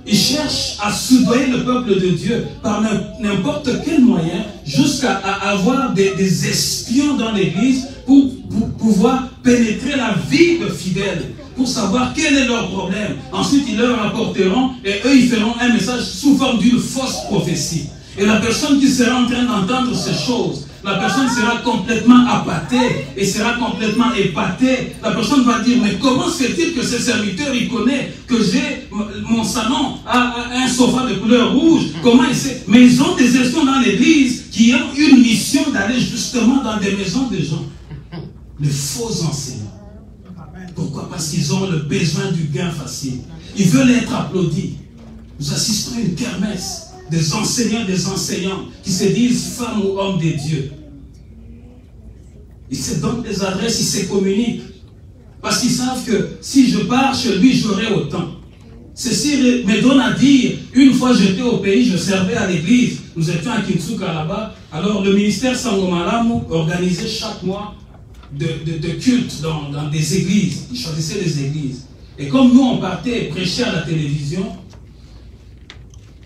Ils cherchent à soudoyer le peuple de Dieu par n'importe quel moyen, jusqu'à avoir des espions dans l'église pour pouvoir pénétrer la vie de fidèles, pour savoir quel est leur problème. Ensuite, ils leur rapporteront et eux, ils feront un message sous forme d'une fausse prophétie. Et la personne qui sera en train d'entendre ces choses la personne sera complètement appâtée et sera complètement épatée. La personne va dire, mais comment se fait-il que ce serviteur, il connaît que j'ai mon salon a un sofa de couleur rouge? Comment il sait? Mais ils ont des espions dans l'église qui ont une mission d'aller justement dans des maisons de gens. Les faux enseignants. Pourquoi? Parce qu'ils ont le besoin du gain facile. Ils veulent être applaudis. Nous assistons à une kermesse des enseignants qui se disent femmes ou hommes de Dieu. Ils se donnent des adresses, ils se communiquent. Parce qu'ils savent que si je pars chez lui, j'aurai autant. Ceci me donne à dire, une fois j'étais au pays, je servais à l'église. Nous étions à Kinsuka là-bas. Alors le ministère Sangomalamu organisait chaque mois de culte dans des églises. Ils choisissaient des églises. Et comme nous, on partait prêcher à la télévision,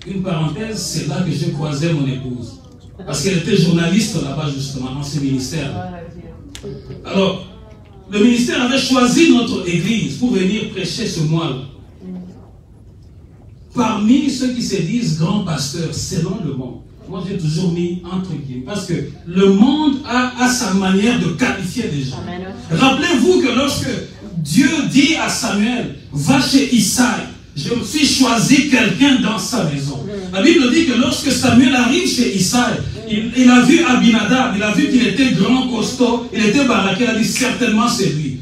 une parenthèse, c'est là que j'ai croisé mon épouse. Parce qu'elle était journaliste là-bas, justement, dans ce ministère. Alors, le ministère avait choisi notre église pour venir prêcher ce mois-là. Parmi ceux qui se disent grands pasteurs, selon le monde, moi j'ai toujours mis entre guillemets, parce que le monde a sa manière de qualifier les gens. Rappelez-vous que lorsque Dieu dit à Samuel, va chez Isaïe, je me suis choisi quelqu'un dans sa maison. La Bible dit que lorsque Samuel arrive chez Isaïe, il a vu Abinadab, il a vu qu'il était grand, costaud, il était baraqué, il a dit certainement c'est lui.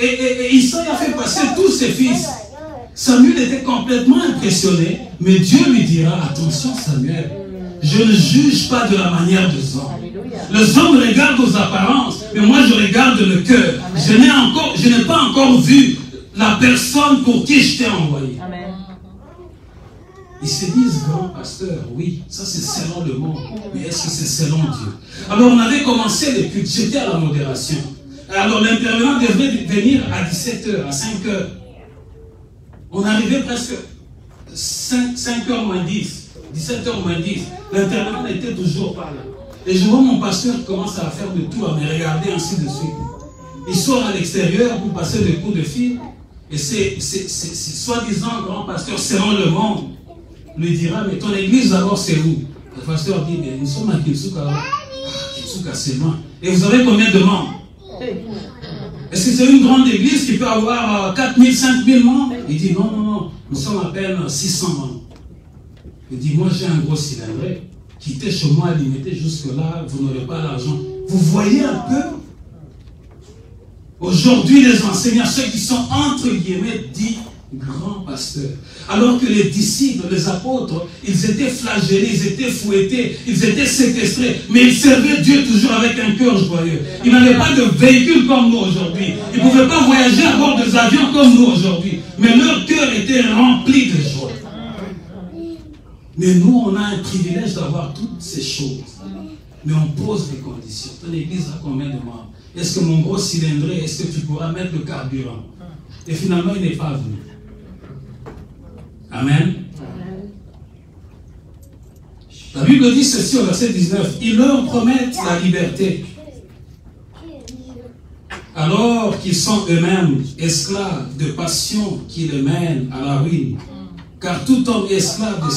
Et Isaïe a fait passer tous ses fils. Samuel était complètement impressionné, mais Dieu lui dira, attention Samuel, je ne juge pas de la manière des hommes. Les hommes regardent aux apparences, mais moi je regarde le cœur. Je n'ai pas encore vu la personne pour qui je t'ai envoyé. Amen. Ils se disent grand pasteur, oui, ça c'est selon le monde, mais est-ce que c'est selon Dieu? Alors on avait commencé les cultes, j'étais à la modération. Alors l'intervenant devait venir à 17h, à 5h. On arrivait presque 5h moins 10, 17h moins 10. L'intervenant n'était toujours pas là. Et je vois mon pasteur qui commence à faire de tout, à me regarder ainsi de suite. Il sort à l'extérieur pour passer des coups de fil. Et c'est soi-disant grand pasteur selon le monde lui dira, mais ton église d'abord c'est où? Le pasteur dit, mais nous sommes à Kinsuka. Kinsuka c'est loin. Et vous avez combien de membres? Est-ce que c'est une grande église qui peut avoir 4000, 5000 membres? Il dit, non, non, non, nous sommes à peine 600 membres. Il dit, moi j'ai un gros cylindré. Quittez chez moi, limitez jusque-là, vous n'aurez pas l'argent. Vous voyez un peu? Aujourd'hui, les enseignants, ceux qui sont entre guillemets dits grands pasteurs, alors que les disciples, les apôtres, ils étaient flagellés, ils étaient fouettés, ils étaient séquestrés, mais ils servaient Dieu toujours avec un cœur joyeux. Ils n'avaient pas de véhicule comme nous aujourd'hui. Ils ne pouvaient pas voyager à bord des avions comme nous aujourd'hui. Mais leur cœur était rempli de joie. Mais nous, on a un privilège d'avoir toutes ces choses. Mais on pose des conditions. Ton église a combien de membres? Est-ce que mon gros cylindré, est-ce que tu pourras mettre le carburant? Et finalement, il n'est pas venu. Amen. La Bible dit ceci au verset 19. Ils leur promettent la liberté, alors qu'ils sont eux-mêmes esclaves de passions qui les mènent à la ruine. Car tout homme est esclave de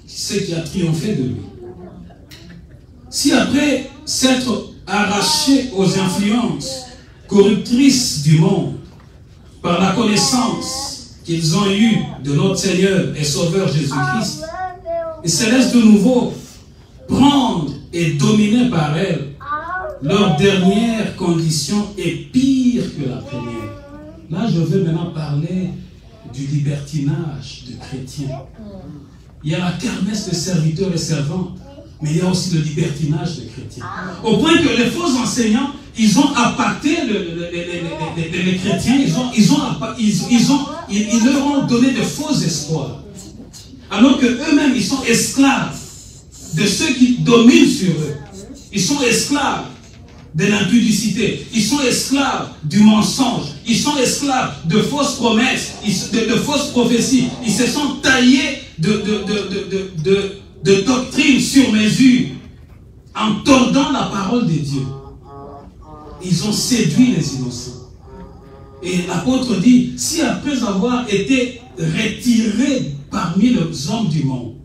ce qui a triomphé de lui. Si après s'être arraché aux influences corruptrices du monde, par la connaissance qu'ils ont eue de notre Seigneur et Sauveur Jésus-Christ, ils se laissent de nouveau prendre et dominer par elle. Leur dernière condition est pire que la première. Là, je veux maintenant parler du libertinage de chrétiens. Il y a la kermesse de serviteurs et servantes, mais il y a aussi le libertinage de chrétiens. Au point que les faux enseignants, ils ont appâté les chrétiens, ils leur ont donné de faux espoirs. Alors qu'eux-mêmes, ils sont esclaves de ceux qui dominent sur eux. Ils sont esclaves de l'impudicité. Ils sont esclaves du mensonge. Ils sont esclaves de fausses promesses, de fausses prophéties. Ils se sont taillés de doctrines sur mesure en tordant la parole de Dieu. Ils ont séduit les innocents. Et l'apôtre dit, si après avoir été retirés parmi les hommes du monde,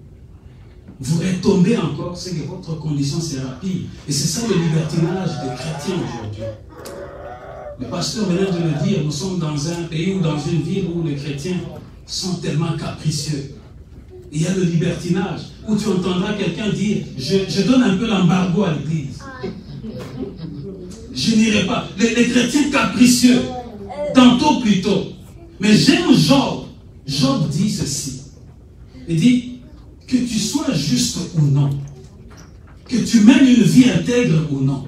vous retombez encore, c'est que votre condition sera pire. Et c'est ça le libertinage des chrétiens aujourd'hui. Le pasteur venait de le dire, nous sommes dans un pays ou dans une ville où les chrétiens sont tellement capricieux. Il y a le libertinage, où tu entendras quelqu'un dire, je donne un peu l'embargo à l'église. Je n'irai pas. Les chrétiens capricieux, tantôt plus tôt. Mais j'aime Job. Job dit ceci. Il dit, que tu sois juste ou non, que tu mènes une vie intègre ou non,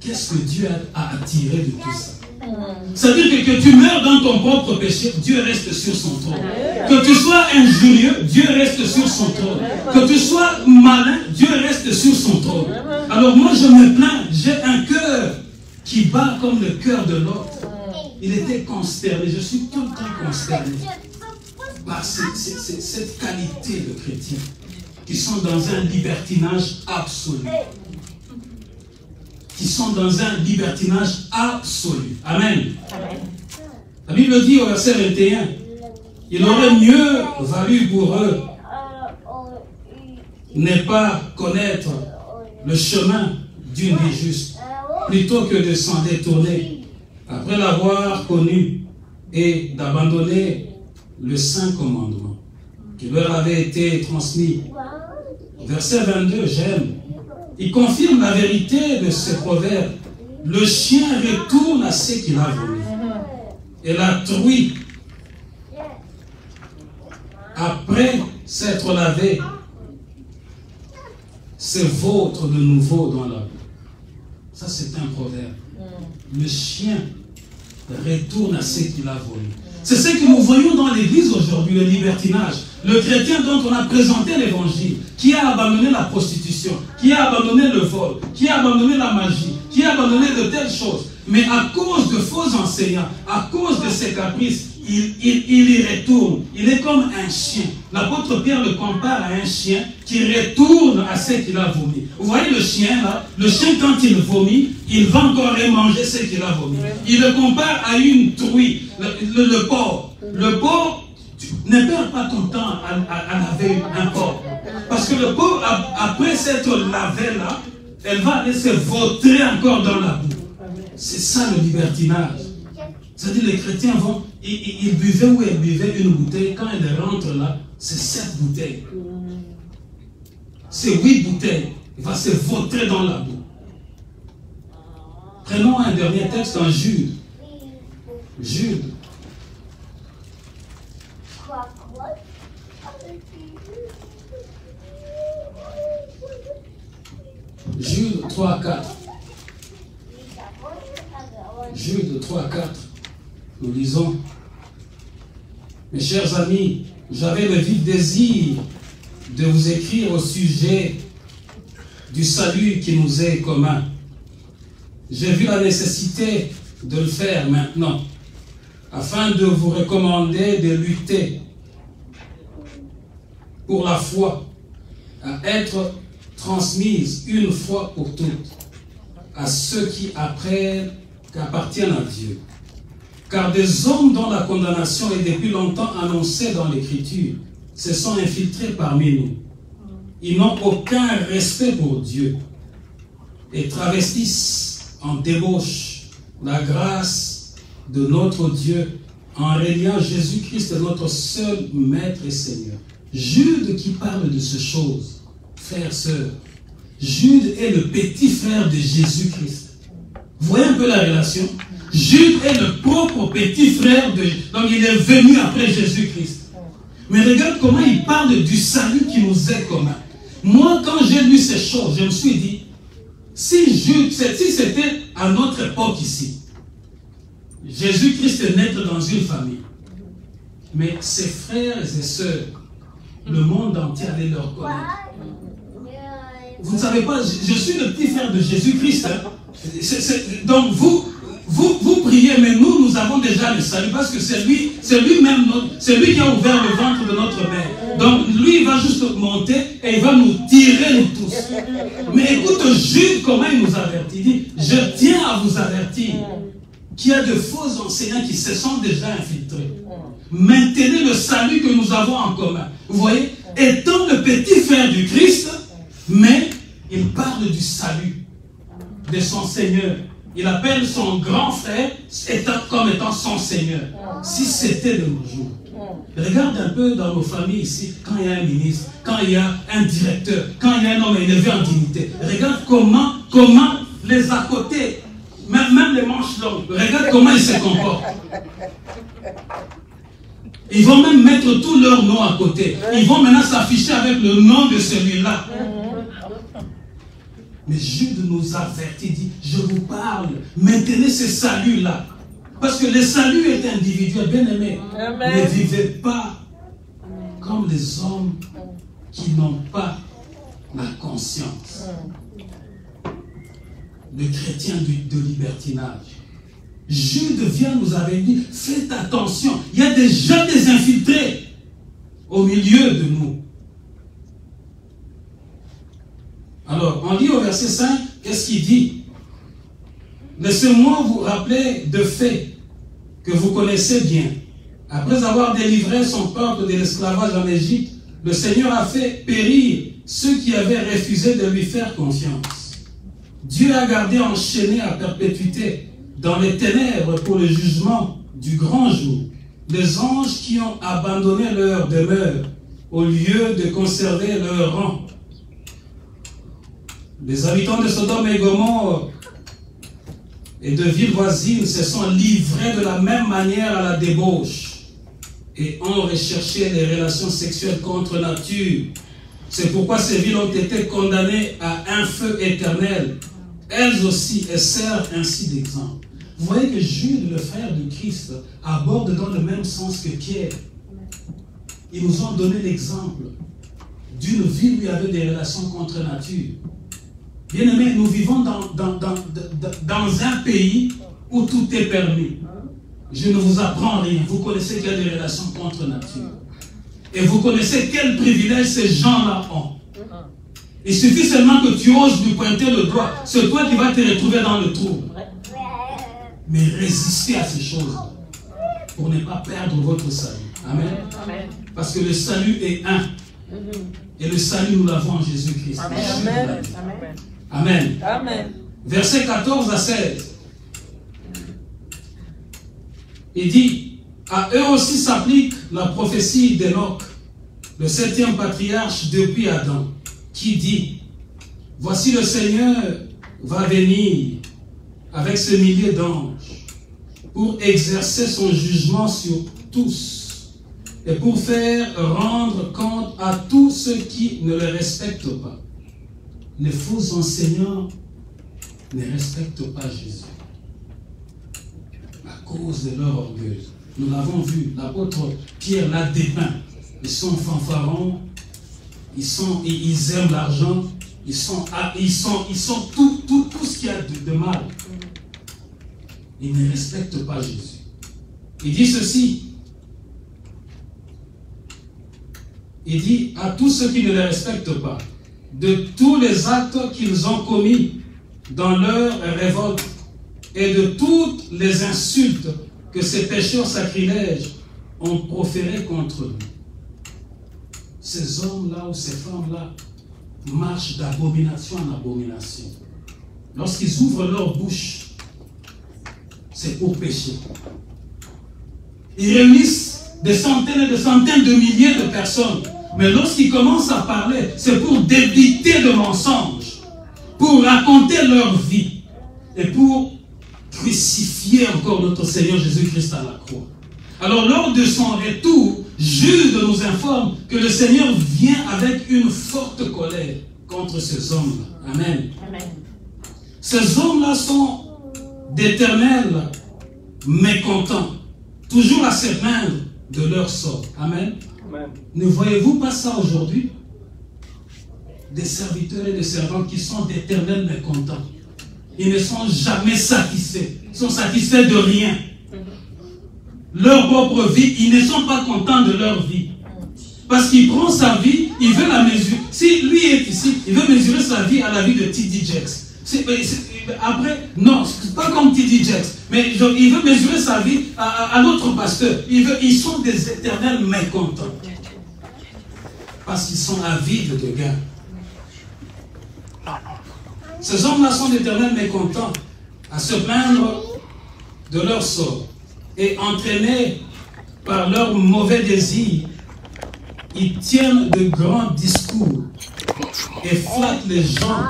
qu'est-ce que Dieu a attiré de tout ça? C'est-à-dire que tu meurs dans ton propre péché, Dieu reste sur son trône. Que tu sois injurieux, Dieu reste sur son trône. Que tu sois malin, Dieu reste sur son trône. Alors moi je me plains, j'ai un cœur qui bat comme le cœur de l'autre. Il était consterné, je suis tout le temps consterné par cette qualité de chrétiens qui sont dans un libertinage absolu. Qui sont dans un libertinage absolu. Amen. Amen. La Bible dit au verset 21, il aurait mieux valu pour eux ne pas connaître le chemin d'une vie juste, plutôt que de s'en détourner après l'avoir connu et d'abandonner le Saint Commandement qui leur avait été transmis. Verset 22, j'aime. Il confirme la vérité de ce proverbe. Le chien retourne à ce qu'il a voulu. Et la truie, après s'être lavé, se vautre de nouveau dans la boue. Ça, c'est un proverbe. Le chien retourne à ce qu'il a voulu. C'est ce que nous voyons dans l'église aujourd'hui, le libertinage. Le chrétien dont on a présenté l'évangile, qui a abandonné la prostitution, qui a abandonné le vol, qui a abandonné la magie, qui a abandonné de telles choses. Mais à cause de faux enseignants, à cause de ses caprices, il y retourne. Il est comme un chien. L'apôtre Pierre le compare à un chien qui retourne à ce qu'il a vomi. Vous voyez le chien là? Le chien quand il vomit, il va encore manger ce qu'il a vomi. Il le compare à une truie, le porc. Le porc, ne perds pas ton temps à laver un porc. Parce que le porc, après s'être lavé là, elle va aller se vautrer encore dans la boue. C'est ça le libertinage. C'est-à-dire les chrétiens vont, ils buvaient ou elles buvaient une bouteille, quand elles rentrent là, c'est 7 bouteilles. C'est 8 bouteilles. Il va se vautrer dans la boue. Prenons un dernier texte en Jude. Jude. Jude 3 à 4. Jude 3 à 4. Nous lisons. Mes chers amis, j'avais le vif désir de vous écrire au sujet du salut qui nous est commun. J'ai vu la nécessité de le faire maintenant, afin de vous recommander de lutter pour la foi, à être transmise une fois pour toutes à ceux qui appartiennent à Dieu. Car des hommes dont la condamnation est depuis longtemps annoncée dans l'Écriture se sont infiltrés parmi nous. Ils n'ont aucun respect pour Dieu et travestissent en débauche la grâce de notre Dieu en reliant Jésus-Christ, notre seul Maître et Seigneur. Jude qui parle de ces choses, frères, sœurs, Jude est le petit frère de Jésus-Christ. Vous voyez un peu la relation? Jude est le propre petit frère de... Donc il est venu après Jésus-Christ. Mais regarde comment il parle du salut qui nous est commun. Moi, quand j'ai lu ces choses, je me suis dit, si c'était à notre époque ici, Jésus-Christ est naître dans une famille, mais ses frères et ses sœurs, le monde entier allait leur connaître. Vous ne savez pas, je suis le petit frère de Jésus-Christ. Hein? Donc vous priez, mais nous avons déjà le salut, parce que c'est lui-même, c'est lui qui a ouvert le ventre de notre mère. Donc lui, il va juste monter et il va nous tirer nous tous. Mais écoute Jude, comment il nous avertit. Il dit, je tiens à vous avertir. qu'il y a de faux enseignants qui se sont déjà infiltrés. Maintenez le salut que nous avons en commun. Vous voyez, étant le petit frère du Christ, mais il parle du salut de son Seigneur. Il appelle son grand frère comme étant son Seigneur. Si c'était de nos jours. Regarde un peu dans nos familles ici, quand il y a un ministre, quand il y a un directeur, quand il y a un homme élevé en dignité. Regarde comment les à côté, même les manches longues, regarde comment ils se comportent. Ils vont même mettre tous leurs noms à côté. Ils vont maintenant s'afficher avec le nom de celui-là. Mais Jude nous avertit, dit, je vous parle, maintenez ce salut-là. Parce que le salut est individuel, bien aimé. Ne vivez pas comme les hommes qui n'ont pas la conscience. Le chrétien de libertinage. Jude vient nous avertir, faites attention, il y a déjà des infiltrés au milieu de nous. Alors, on lit au verset 5, qu'est-ce qu'il dit? Laissez-moi vous rappeler de faits que vous connaissez bien. Après avoir délivré son peuple de l'esclavage en Égypte, le Seigneur a fait périr ceux qui avaient refusé de lui faire confiance. Dieu a gardé enchaîné à perpétuité dans les ténèbres pour le jugement du grand jour les anges qui ont abandonné leur demeure au lieu de conserver leur rang. Les habitants de Sodome et Gomorrhe et de villes voisines se sont livrés de la même manière à la débauche et ont recherché les relations sexuelles contre nature. C'est pourquoi ces villes ont été condamnées à un feu éternel. Elles aussi, elles servent ainsi d'exemple. Vous voyez que Jude, le frère du Christ, aborde dans le même sens que Pierre. Ils nous ont donné l'exemple d'une ville où il y avait des relations contre nature. Bien aimé, nous vivons dans un pays où tout est permis. Je ne vous apprends rien. Vous connaissez qu'il y a des relations contre nature. Et vous connaissez quel privilège ces gens-là ont. Il suffit seulement que tu oses lui pointer le doigt. C'est toi qui vas te retrouver dans le trou. Mais résistez à ces choses pour ne pas perdre votre salut. Amen. Parce que le salut est un. Et le salut, nous l'avons en Jésus-Christ. Amen. Amen. Amen. Versets 14 à 16. Il dit, à eux aussi s'applique la prophétie d'Enoch, le 7e patriarche depuis Adam, qui dit, voici le Seigneur va venir avec ce millier d'anges pour exercer son jugement sur tous et pour faire rendre compte à tous ceux qui ne le respectent pas. Les faux enseignants ne respectent pas Jésus à cause de leur orgueil. Nous l'avons vu, l'apôtre Pierre l'a dépeint. Ils sont fanfarons, ils aiment l'argent, ils sont tout ce qu'il y a de mal. Ils ne respectent pas Jésus. Il dit ceci. Il dit à tous ceux qui ne les respectent pas, de tous les actes qu'ils ont commis dans leur révolte et de toutes les insultes que ces pécheurs sacrilèges ont proférées contre nous. Ces hommes-là ou ces femmes-là marchent d'abomination en abomination. Lorsqu'ils ouvrent leur bouche, c'est pour pécher. Ils réunissent des centaines et des centaines de milliers de personnes. Mais lorsqu'ils commencent à parler, c'est pour débiter de mensonges, pour raconter leur vie et pour crucifier encore notre Seigneur Jésus-Christ à la croix. Alors lors de son retour, Jude nous informe que le Seigneur vient avec une forte colère contre ces hommes-là. Amen. Amen. Ces hommes-là sont d'éternels mécontents, toujours à se plaindre de leur sort. Amen. Amen. Ne voyez-vous pas ça aujourd'hui? Des serviteurs et des servantes qui sont d'éternels mécontents. Ils ne sont jamais satisfaits. Ils sont satisfaits de rien. Leur propre vie, ils ne sont pas contents de leur vie. Parce qu'il prend sa vie, il veut la mesurer. Si lui est ici, il veut mesurer sa vie à la vie de T.D. Jakes. Après, non, c'est pas comme T.D. Jakes, mais il veut mesurer sa vie à l'autre pasteur. Ils sont des éternels mécontents. Parce qu'ils sont avides de gain. Ces hommes-là sont d'éternels mécontents à se plaindre de leur sort. Et entraînés par leurs mauvais désirs, ils tiennent de grands discours et flattent les gens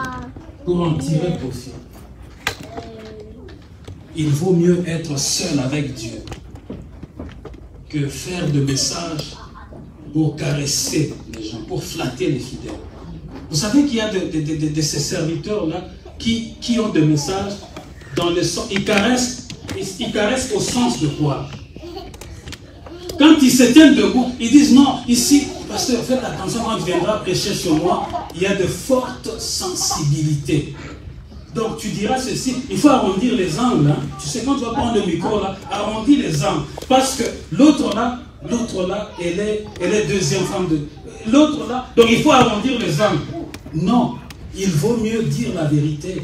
pour en tirer profit. Il vaut mieux être seul avec Dieu que faire de messages pour caresser les gens, pour flatter les fidèles. Vous savez qu'il y a de ces serviteurs-là qui ont des messages dans le sens. Ils caressent au sens de quoi? Quand ils se tiennent debout, ils disent non, ici, pasteur, faites attention quand tu viendras prêcher sur moi, il y a de fortes sensibilités. Donc tu diras ceci, il faut arrondir les angles. Hein. Tu sais, quand tu vas prendre le micro là, arrondis les angles. Parce que l'autre là, elle est deuxième femme de... L'autre là, donc il faut arrondir les angles. Non, il vaut mieux dire la vérité.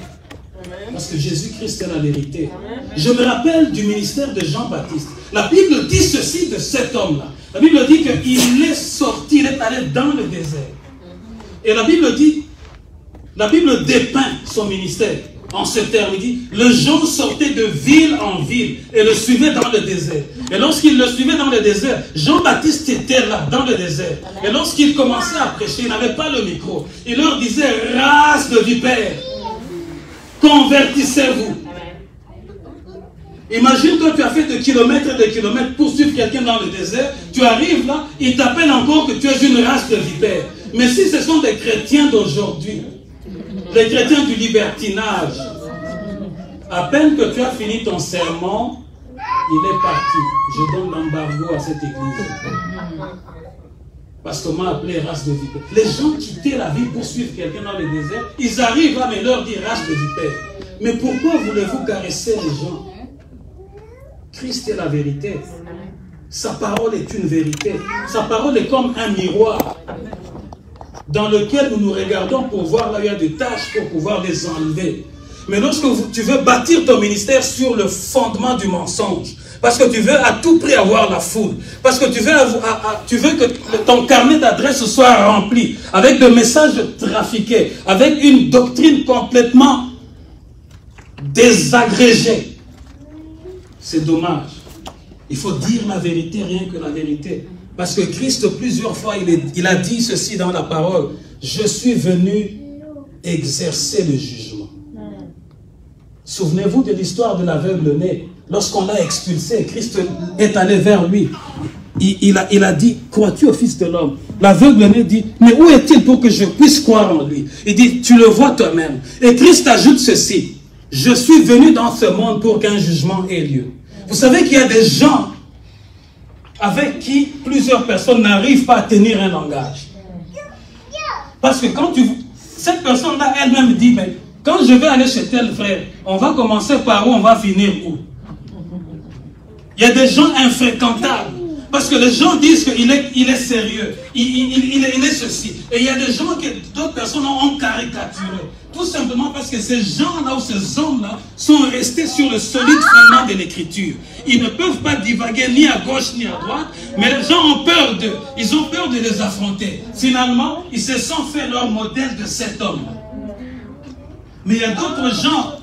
Parce que Jésus-Christ est la vérité. Je me rappelle du ministère de Jean-Baptiste. La Bible dit ceci de cet homme-là. La Bible dit qu'il est sorti, il est allé dans le désert. Et la Bible dépeint son ministère en ce terme. Il dit, le gens sortait de ville en ville et le suivait dans le désert. Et lorsqu'il le suivait dans le désert, Jean-Baptiste était là, dans le désert. Et lorsqu'il commençait à prêcher, il n'avait pas le micro. Il leur disait, race de vipères, convertissez-vous. Imagine que tu as fait de kilomètres et de kilomètres pour suivre quelqu'un dans le désert. Tu arrives là, il t'appelle encore que tu es une race de vipères. Mais si ce sont des chrétiens d'aujourd'hui, les chrétiens du libertinage, à peine que tu as fini ton sermon, il est parti. Je donne l'embargo à cette église. Parce qu'on m'a appelé race de vipères. Les gens quittaient la vie pour suivre quelqu'un dans le désert. Ils arrivent là, mais leur dit race de vipères. Mais pourquoi voulez-vous caresser les gens? Christ est la vérité. Sa parole est une vérité. Sa parole est comme un miroir dans lequel nous nous regardons pour voir là où il y a des tâches pour pouvoir les enlever. Mais lorsque tu veux bâtir ton ministère sur le fondement du mensonge, parce que tu veux à tout prix avoir la foule, parce que tu veux que ton carnet d'adresses soit rempli avec des messages trafiqués, avec une doctrine complètement désagrégée, c'est dommage. Il faut dire la vérité, rien que la vérité. Parce que Christ, plusieurs fois, il a dit ceci dans la parole. Je suis venu exercer le jugement. Souvenez-vous de l'histoire de l'aveugle-né. Lorsqu'on l'a expulsé, Christ est allé vers lui. Il a dit, crois-tu au Fils de l'homme? L'aveugle-né dit, mais où est-il pour que je puisse croire en lui? Il dit, tu le vois toi-même. Et Christ ajoute ceci. Je suis venu dans ce monde pour qu'un jugement ait lieu. Vous savez qu'il y a des gens avec qui plusieurs personnes n'arrivent pas à tenir un langage. Parce que quand cette personne-là elle-même dit, mais quand je vais aller chez tel frère, on va commencer par où, on va finir où? Il y a des gens infréquentables. Parce que les gens disent qu'il est sérieux, il est ceci. Et il y a des gens que d'autres personnes ont caricaturé. Tout simplement parce que ces gens-là ou ces hommes-là sont restés sur le solide fondement de l'écriture. Ils ne peuvent pas divaguer ni à gauche ni à droite, mais les gens ont peur d'eux. Ils ont peur de les affronter. Finalement, ils se sont fait leur modèle de cet homme. Mais il y a d'autres gens.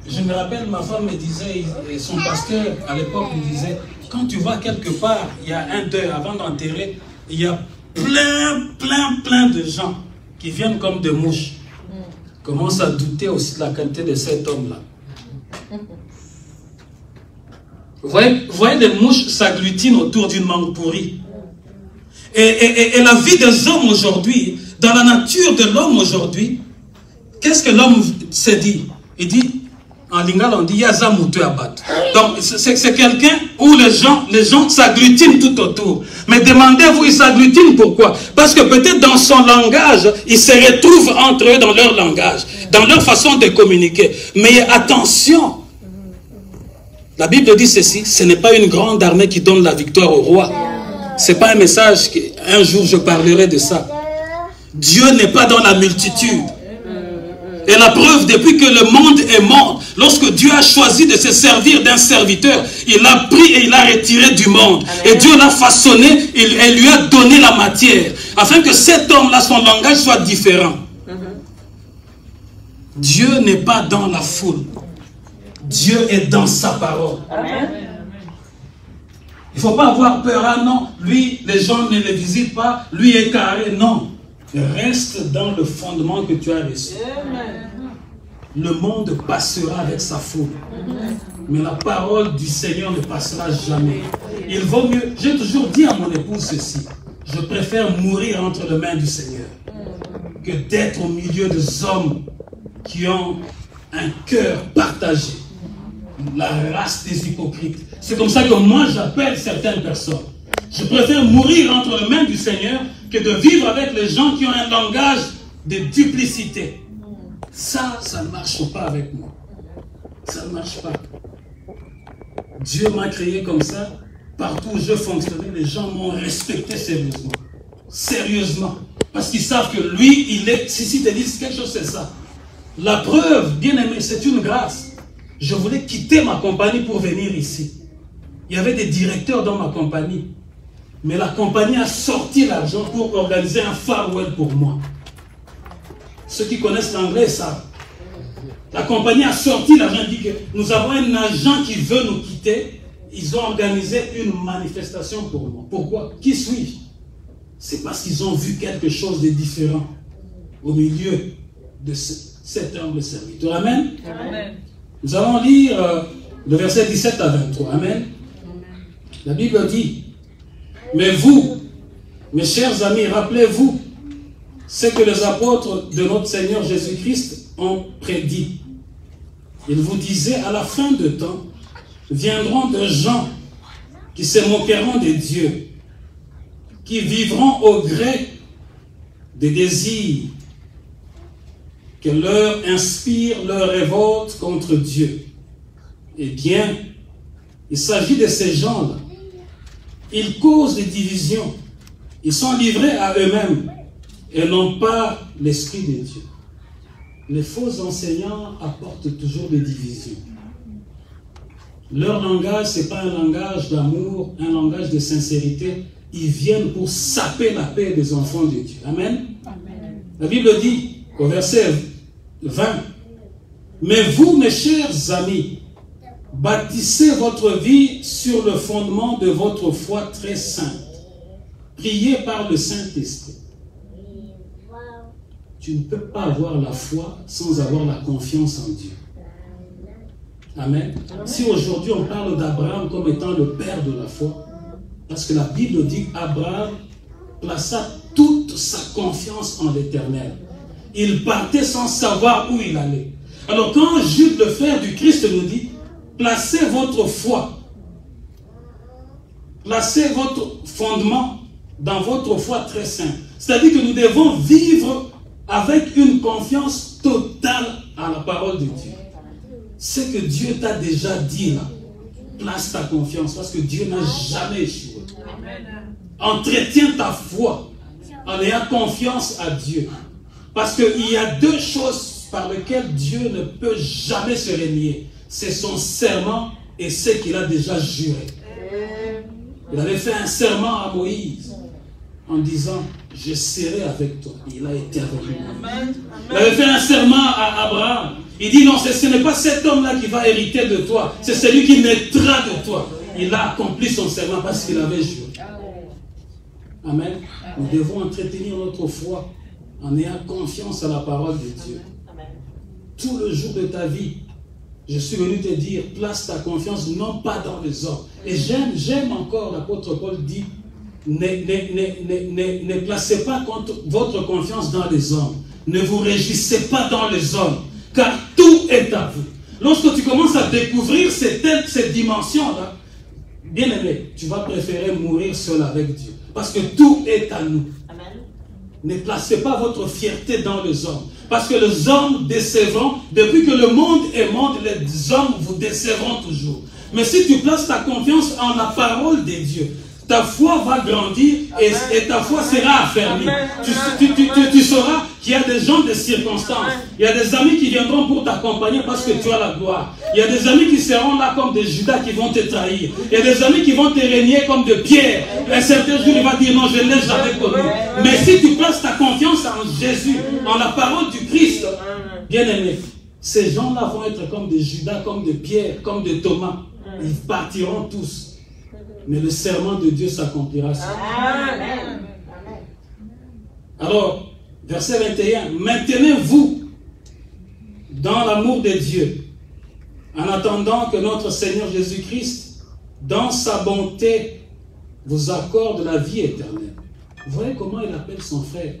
Je me rappelle, ma femme me disait, et son pasteur à l'époque me disait, quand tu vas quelque part, il y a un deuil avant d'enterrer, il y a plein de gens qui viennent comme des mouches. Commencent à douter aussi de la qualité de cet homme-là. Vous voyez les mouches s'agglutinent autour d'une mangue pourrie. Et la vie des hommes aujourd'hui, dans la nature de l'homme aujourd'hui, qu'est-ce que l'homme s'est dit? Il dit, en lingala on dit Yaza Moutou Abat. Donc c'est quelqu'un où les gens s'agglutinent tout autour. Mais demandez-vous, ils s'agglutinent pourquoi? Parce que peut-être dans son langage, ils se retrouvent entre eux dans leur langage, dans leur façon de communiquer. Mais attention, la Bible dit ceci, ce n'est pas une grande armée qui donne la victoire au roi. Ce n'est pas un message qu'un jour je parlerai de ça. Dieu n'est pas dans la multitude. Et la preuve, depuis que le monde est monde, lorsque Dieu a choisi de se servir d'un serviteur, il l'a pris et il l'a retiré du monde. Amen. Et Dieu l'a façonné et lui a donné la matière, afin que cet homme-là, son langage soit différent. Dieu n'est pas dans la foule. Dieu est dans sa parole. Amen. Il ne faut pas avoir peur. Ah non, lui, les gens ne le visitent pas. Lui est carré. Non. Reste dans le fondement que tu as reçu. Amen. Le monde passera avec sa foule. Mais la parole du Seigneur ne passera jamais. Il vaut mieux... J'ai toujours dit à mon épouse ceci. Je préfère mourir entre les mains du Seigneur que d'être au milieu des hommes qui ont un cœur partagé. La race des hypocrites. C'est comme ça que moi j'appelle certaines personnes. Je préfère mourir entre les mains du Seigneur que de vivre avec les gens qui ont un langage de duplicité. Ça ne marche pas avec moi. Ça ne marche pas. Dieu m'a créé comme ça. Partout où je fonctionnais, les gens m'ont respecté sérieusement. Sérieusement. Parce qu'ils savent que lui, il est... Si te disent quelque chose, c'est ça. La preuve, bien aimé, c'est une grâce. Je voulais quitter ma compagnie pour venir ici. Il y avait des directeurs dans ma compagnie. Mais la compagnie a sorti l'argent pour organiser un farewell pour moi. Ceux qui connaissent l'anglais savent. La compagnie a sorti l'argent, dit que nous avons un agent qui veut nous quitter. Ils ont organisé une manifestation pour moi. Pourquoi? Qui suis-je? C'est parce qu'ils ont vu quelque chose de différent au milieu de cet humble serviteur. Amen. Amen. Nous allons lire le verset 17 à 23. Amen. La Bible dit: mais vous, mes chers amis, rappelez-vous ce que les apôtres de notre Seigneur Jésus-Christ ont prédit. Ils vous disaient: à la fin de temps, viendront des gens qui se moqueront de Dieu, qui vivront au gré des désirs que leur inspire leur révolte contre Dieu. Eh bien, il s'agit de ces gens-là. Ils causent des divisions. Ils sont livrés à eux-mêmes et n'ont pas l'Esprit de Dieu. Les faux enseignants apportent toujours des divisions. Leur langage, ce n'est pas un langage d'amour, un langage de sincérité. Ils viennent pour saper la paix des enfants de Dieu. Amen. Amen. La Bible dit au verset 20: mais vous, mes chers amis, bâtissez votre vie sur le fondement de votre foi très sainte. Priez par le Saint-Esprit. Tu ne peux pas avoir la foi sans avoir la confiance en Dieu. Amen. Si aujourd'hui on parle d'Abraham comme étant le père de la foi, parce que la Bible dit qu'Abraham plaça toute sa confiance en l'Éternel. Il partait sans savoir où il allait. Alors quand Jude, le frère du Christ, nous dit: placez votre foi, placez votre fondement dans votre foi très sainte. C'est-à-dire que nous devons vivre avec une confiance totale à la parole de Dieu. Ce que Dieu t'a déjà dit là, place ta confiance, parce que Dieu n'a jamais échoué. Entretiens ta foi en ayant confiance à Dieu. Parce qu'il y a deux choses par lesquelles Dieu ne peut jamais se renier. C'est son serment et ce qu'il a déjà juré. Il avait fait un serment à Moïse en disant: je serai avec toi. Il a été avec lui. Il avait fait un serment à Abraham. Il dit: non, ce n'est pas cet homme-là qui va hériter de toi. C'est celui qui naîtra de toi. Il a accompli son serment parce qu'il avait juré. Amen. Nous devons entretenir notre foi en ayant confiance à la parole de Dieu. Tout le jour de ta vie, je suis venu te dire: place ta confiance non pas dans les hommes. Et j'aime encore, l'apôtre Paul dit: ne placez pas votre confiance dans les hommes. Ne vous réjouissez pas dans les hommes, car tout est à vous. Lorsque tu commences à découvrir cette dimension-là, bien aimé, tu vas préférer mourir seul avec Dieu. Parce que tout est à nous. Amen. Ne placez pas votre fierté dans les hommes. Parce que les hommes décevront. Depuis que le monde est monde, les hommes vous décevront toujours. Mais si tu places ta confiance en la parole de Dieu, ta foi va grandir et ta foi sera affermie. Tu sauras qu'il qu'il y a des gens de circonstances. Il y a des amis qui viendront pour t'accompagner parce que tu as la gloire. Il y a des amis qui seront là comme des Judas qui vont te trahir. Il y a des amis qui vont te régner comme de Pierre. Un certain jour, il va dire non, je ne l'ai jamais connu. Mais si tu places ta confiance en Jésus, en la parole du Christ, bien-aimé, ces gens-là vont être comme des Judas, comme de Pierre, comme de Thomas. Ils partiront tous. Mais le serment de Dieu s'accomplira. Alors, verset 21, maintenez-vous dans l'amour de Dieu, en attendant que notre Seigneur Jésus-Christ, dans sa bonté, vous accorde la vie éternelle. Vous voyez comment il appelle son frère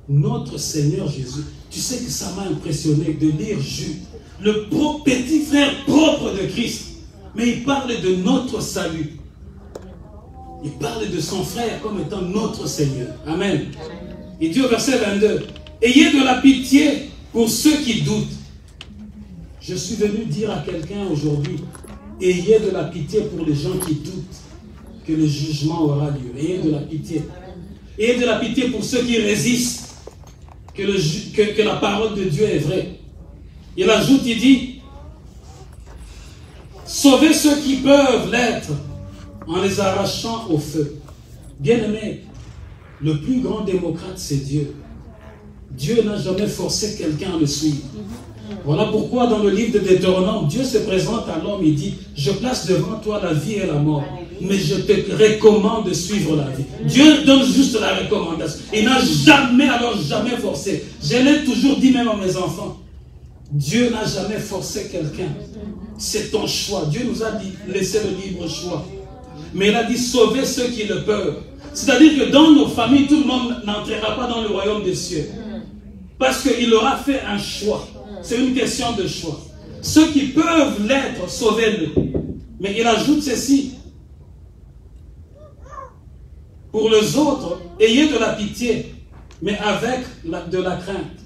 notre Seigneur Jésus. Tu sais que ça m'a impressionné de lire Jude, le petit frère propre de Christ. Mais il parle de notre salut. Il parle de son frère comme étant notre Seigneur. Amen. Il dit au verset 22, ayez de la pitié pour ceux qui doutent. Je suis venu dire à quelqu'un aujourd'hui, ayez de la pitié pour les gens qui doutent que le jugement aura lieu. Ayez de la pitié. Ayez de la pitié pour ceux qui résistent que la parole de Dieu est vraie. Il ajoute, il dit, sauvez ceux qui peuvent l'être en les arrachant au feu. Bien-aimé, le plus grand démocrate, c'est Dieu. Dieu n'a jamais forcé quelqu'un à le suivre. Voilà pourquoi dans le livre de Deutéronome, Dieu se présente à l'homme et dit, je place devant toi la vie et la mort, mais je te recommande de suivre la vie. Dieu donne juste la recommandation. Il n'a jamais, alors jamais forcé. Je l'ai toujours dit même à mes enfants. Dieu n'a jamais forcé quelqu'un. C'est ton choix. Dieu nous a dit, laissez le libre choix. Mais il a dit, sauvez ceux qui le peuvent. C'est-à-dire que dans nos familles, tout le monde n'entrera pas dans le royaume des cieux. Parce qu'il aura fait un choix. C'est une question de choix. Ceux qui peuvent l'être, sauvez-le. Mais il ajoute ceci. Pour les autres, ayez de la pitié, mais avec de la crainte.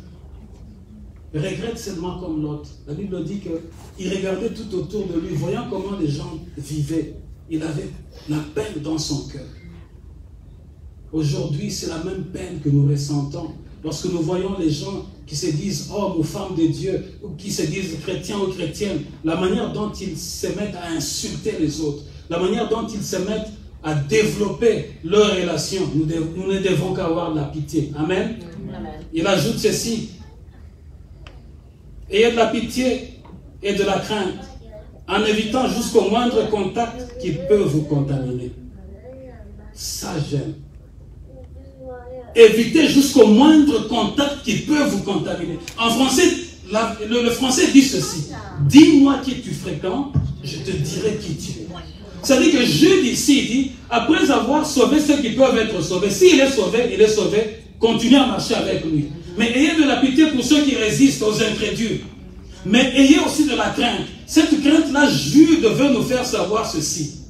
Regrette seulement comme l'autre. La Bible dit qu'il regardait tout autour de lui, voyant comment les gens vivaient. Il avait la peine dans son cœur. Aujourd'hui, c'est la même peine que nous ressentons lorsque nous voyons les gens qui se disent hommes ou femmes de Dieu, ou qui se disent chrétiens ou chrétiennes, la manière dont ils se mettent à insulter les autres, la manière dont ils se mettent à développer leurs relations. Nous ne devons qu'avoir de la pitié. Amen. Amen. Il ajoute ceci. Ayez de la pitié et de la crainte, en évitant jusqu'au moindre contact qui peut vous contaminer. Ça, j'aime. Évitez jusqu'au moindre contact qui peut vous contaminer. En français, le français dit ceci. Dis-moi qui tu fréquentes, je te dirai qui tu es. C'est-à-dire que Jude ici dit, après avoir sauvé ceux qui peuvent être sauvés, s'il est sauvé, continuez à marcher avec lui. Mais ayez de la pitié pour ceux qui résistent aux incrédules. Mais ayez aussi de la crainte. Cette crainte-là, Jude veut nous faire savoir ceci.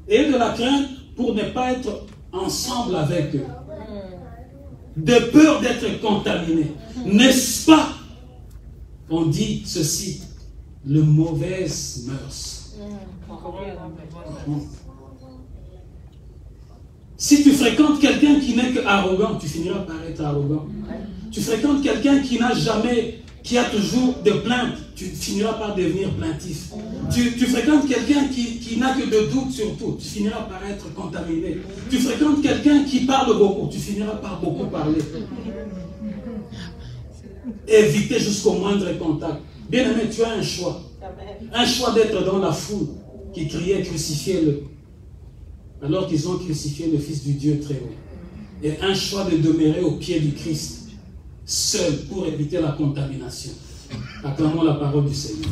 Ayez de la crainte pour ne pas être ensemble avec eux. De peur d'être contaminé. N'est-ce pas? On dit ceci. Le mauvaises mœurs. Si tu fréquentes quelqu'un qui n'est que arrogant, tu finiras par être arrogant. Tu fréquentes quelqu'un qui n'a jamais, qui a toujours des plaintes, tu finiras par devenir plaintif. Tu fréquentes quelqu'un qui n'a que de doutes sur tout, tu finiras par être contaminé. Tu fréquentes quelqu'un qui parle beaucoup, tu finiras par beaucoup parler. Évitez jusqu'au moindre contact. Bien aimé, tu as un choix. Un choix d'être dans la foule qui criait crucifiez-le. Alors qu'ils ont crucifié le Fils du Dieu très haut. Et un choix de demeurer au pied du Christ, seul pour éviter la contamination. Acclamons la parole du Seigneur.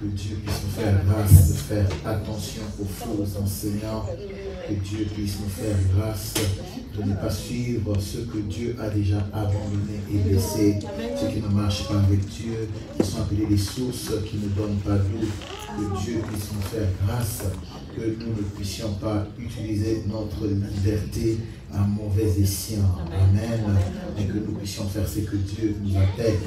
Que Dieu puisse nous faire grâce de faire attention aux faux enseignants Que Dieu puisse nous faire grâce de ne pas suivre ce que Dieu a déjà abandonné et laissé, ceux qui ne marchent pas avec Dieu, qui sont appelés des sources qui ne donnent pas d'eau. Que Dieu puisse nous faire grâce, que nous ne puissions pas utiliser notre liberté à mauvais escient. Amen. Et que nous puissions faire ce que Dieu nous appelle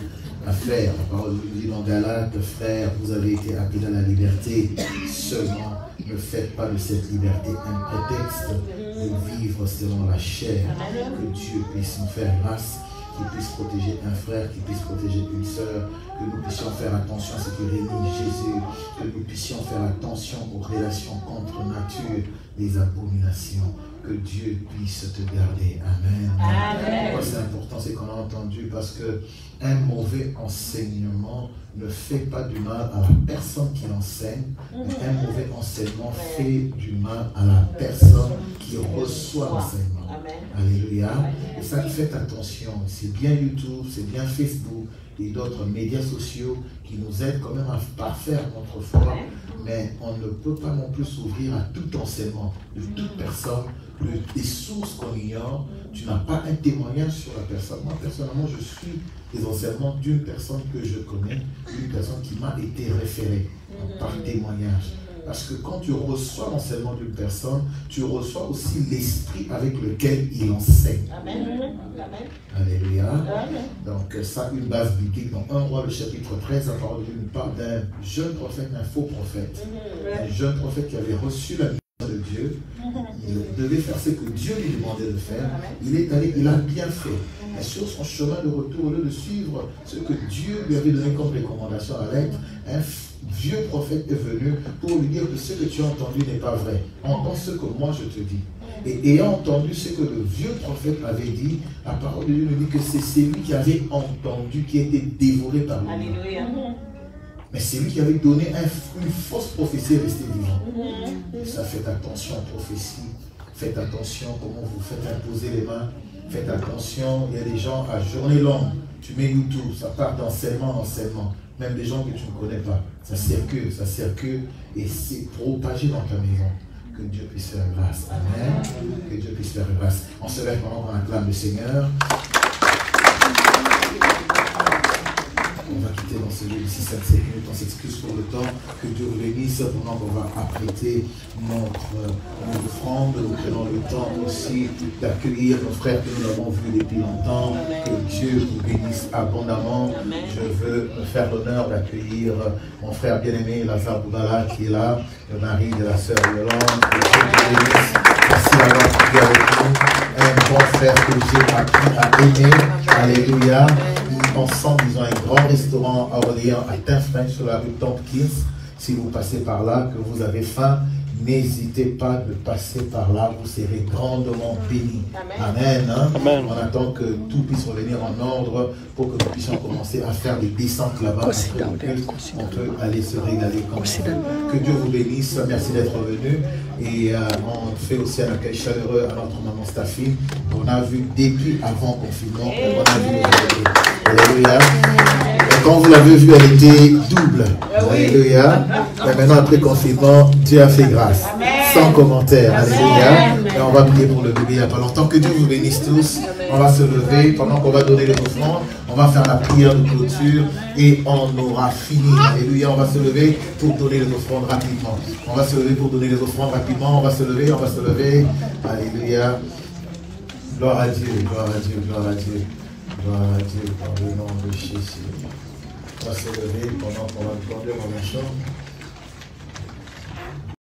à faire. La parole nous dit dans Galates, frères, vous avez été appelés à la liberté. Seulement, ne faites pas de cette liberté un prétexte de vivre selon la chair. Que Dieu puisse nous faire grâce, qu'il puisse protéger un frère, qu'il puisse protéger une sœur, que nous puissions faire attention à ce qui réunit Jésus, que nous puissions faire attention aux relations contre nature, les abominations. Que Dieu puisse te garder. Amen. Amen. Pourquoi c'est important, c'est qu'on a entendu, parce que un mauvais enseignement ne fait pas du mal à la personne qui enseigne, mais un mauvais enseignement fait du mal à la personne qui reçoit l'enseignement. Alléluia. Et ça, faites attention. C'est bien YouTube, c'est bien Facebook et d'autres médias sociaux qui nous aident quand même à parfaire notre foi, mais on ne peut pas non plus s'ouvrir à tout enseignement de toute personne, des sources qu'on ignore. Tu n'as pas un témoignage sur la personne. Moi, personnellement, je suis des enseignements d'une personne que je connais, une personne qui m'a été référée par témoignage. Parce que quand tu reçois l'enseignement d'une personne, tu reçois aussi l'esprit avec lequel il enseigne. Amen. Alléluia. Amen. Donc ça, une base biblique. Dans 1 Roi, le chapitre 13, la parole de Dieu nous parle d'un jeune prophète, d'un faux prophète. Un jeune prophète qui avait reçu la mission de Dieu. Il devait faire ce que Dieu lui demandait de faire. Il est allé, il a bien fait. Et sur son chemin de retour, au lieu de suivre ce que Dieu lui avait donné comme recommandation à l'être, un vieux prophète est venu pour lui dire que ce que tu as entendu n'est pas vrai. Entends ce que moi je te dis. Et ayant entendu ce que le vieux prophète avait dit, la parole de Dieu nous dit que c'est celui qui avait entendu qui a été dévoré par lui. Alléluia. Mais c'est lui qui avait donné une fausse prophétie et resté vivant. Et ça, faites attention aux prophéties. Faites attention comment vous faites imposer les mains. Faites attention, il y a des gens à journée longue. Tu mets YouTube, ça part d'enseignement en enseignement. Même des gens que tu ne connais pas. Ça circule et c'est propagé dans ta maison. Que Dieu puisse faire grâce. Amen. Que Dieu puisse faire grâce. On se lève pendant qu'on acclame le Seigneur. On va quitter dans ce lieu d'ici 5-7 minutes. On s'excuse pour le temps. Que Dieu vous bénisse pendant qu'on va apprêter notre offrande. Nous prenons le temps aussi d'accueillir nos frères que nous avons vus depuis longtemps. Que Dieu vous bénisse abondamment. Je veux me faire l'honneur d'accueillir mon frère bien-aimé Lazare Boudala qui est là, le mari de la sœur Yolande. Que Dieu vous bénisse. Merci d'avoir prié avec nous. Un bon frère que j'ai appris à aimer. Alléluia. Ensemble, ils ont un grand restaurant à Orléans, à Tinfrein, sur la rue Tompkins. Si vous passez par là, que vous avez faim, n'hésitez pas de passer par là, vous serez grandement bénis. Amen. Amen. On attend que tout puisse revenir en ordre pour que nous puissions commencer à faire des descentes là-bas. On peut aller se régaler comme ça. Que Dieu vous bénisse. Merci d'être venu. Et on fait aussi un accueil chaleureux à notre maman Staffine. On a vu depuis avant le confinement. On a vu Alléluia. Et quand vous l'avez vu, elle était double. Alléluia. Et maintenant, après confinement, Dieu a fait grâce. Sans commentaire. Alléluia. Et on va prier pour le bébé il n'y a pas longtemps. Que Dieu vous bénisse tous. On va se lever pendant qu'on va donner les offrandes. On va faire la prière de clôture et on aura fini. Alléluia. On va se lever pour donner les offrandes rapidement. On va se lever pour donner les offrandes rapidement. On va se lever, on va se lever. Alléluia. Gloire à Dieu, gloire à Dieu, gloire à Dieu. Gloire à Dieu, dans le nom de Jésus. On va se lever pendant qu'on va demander mon chambre.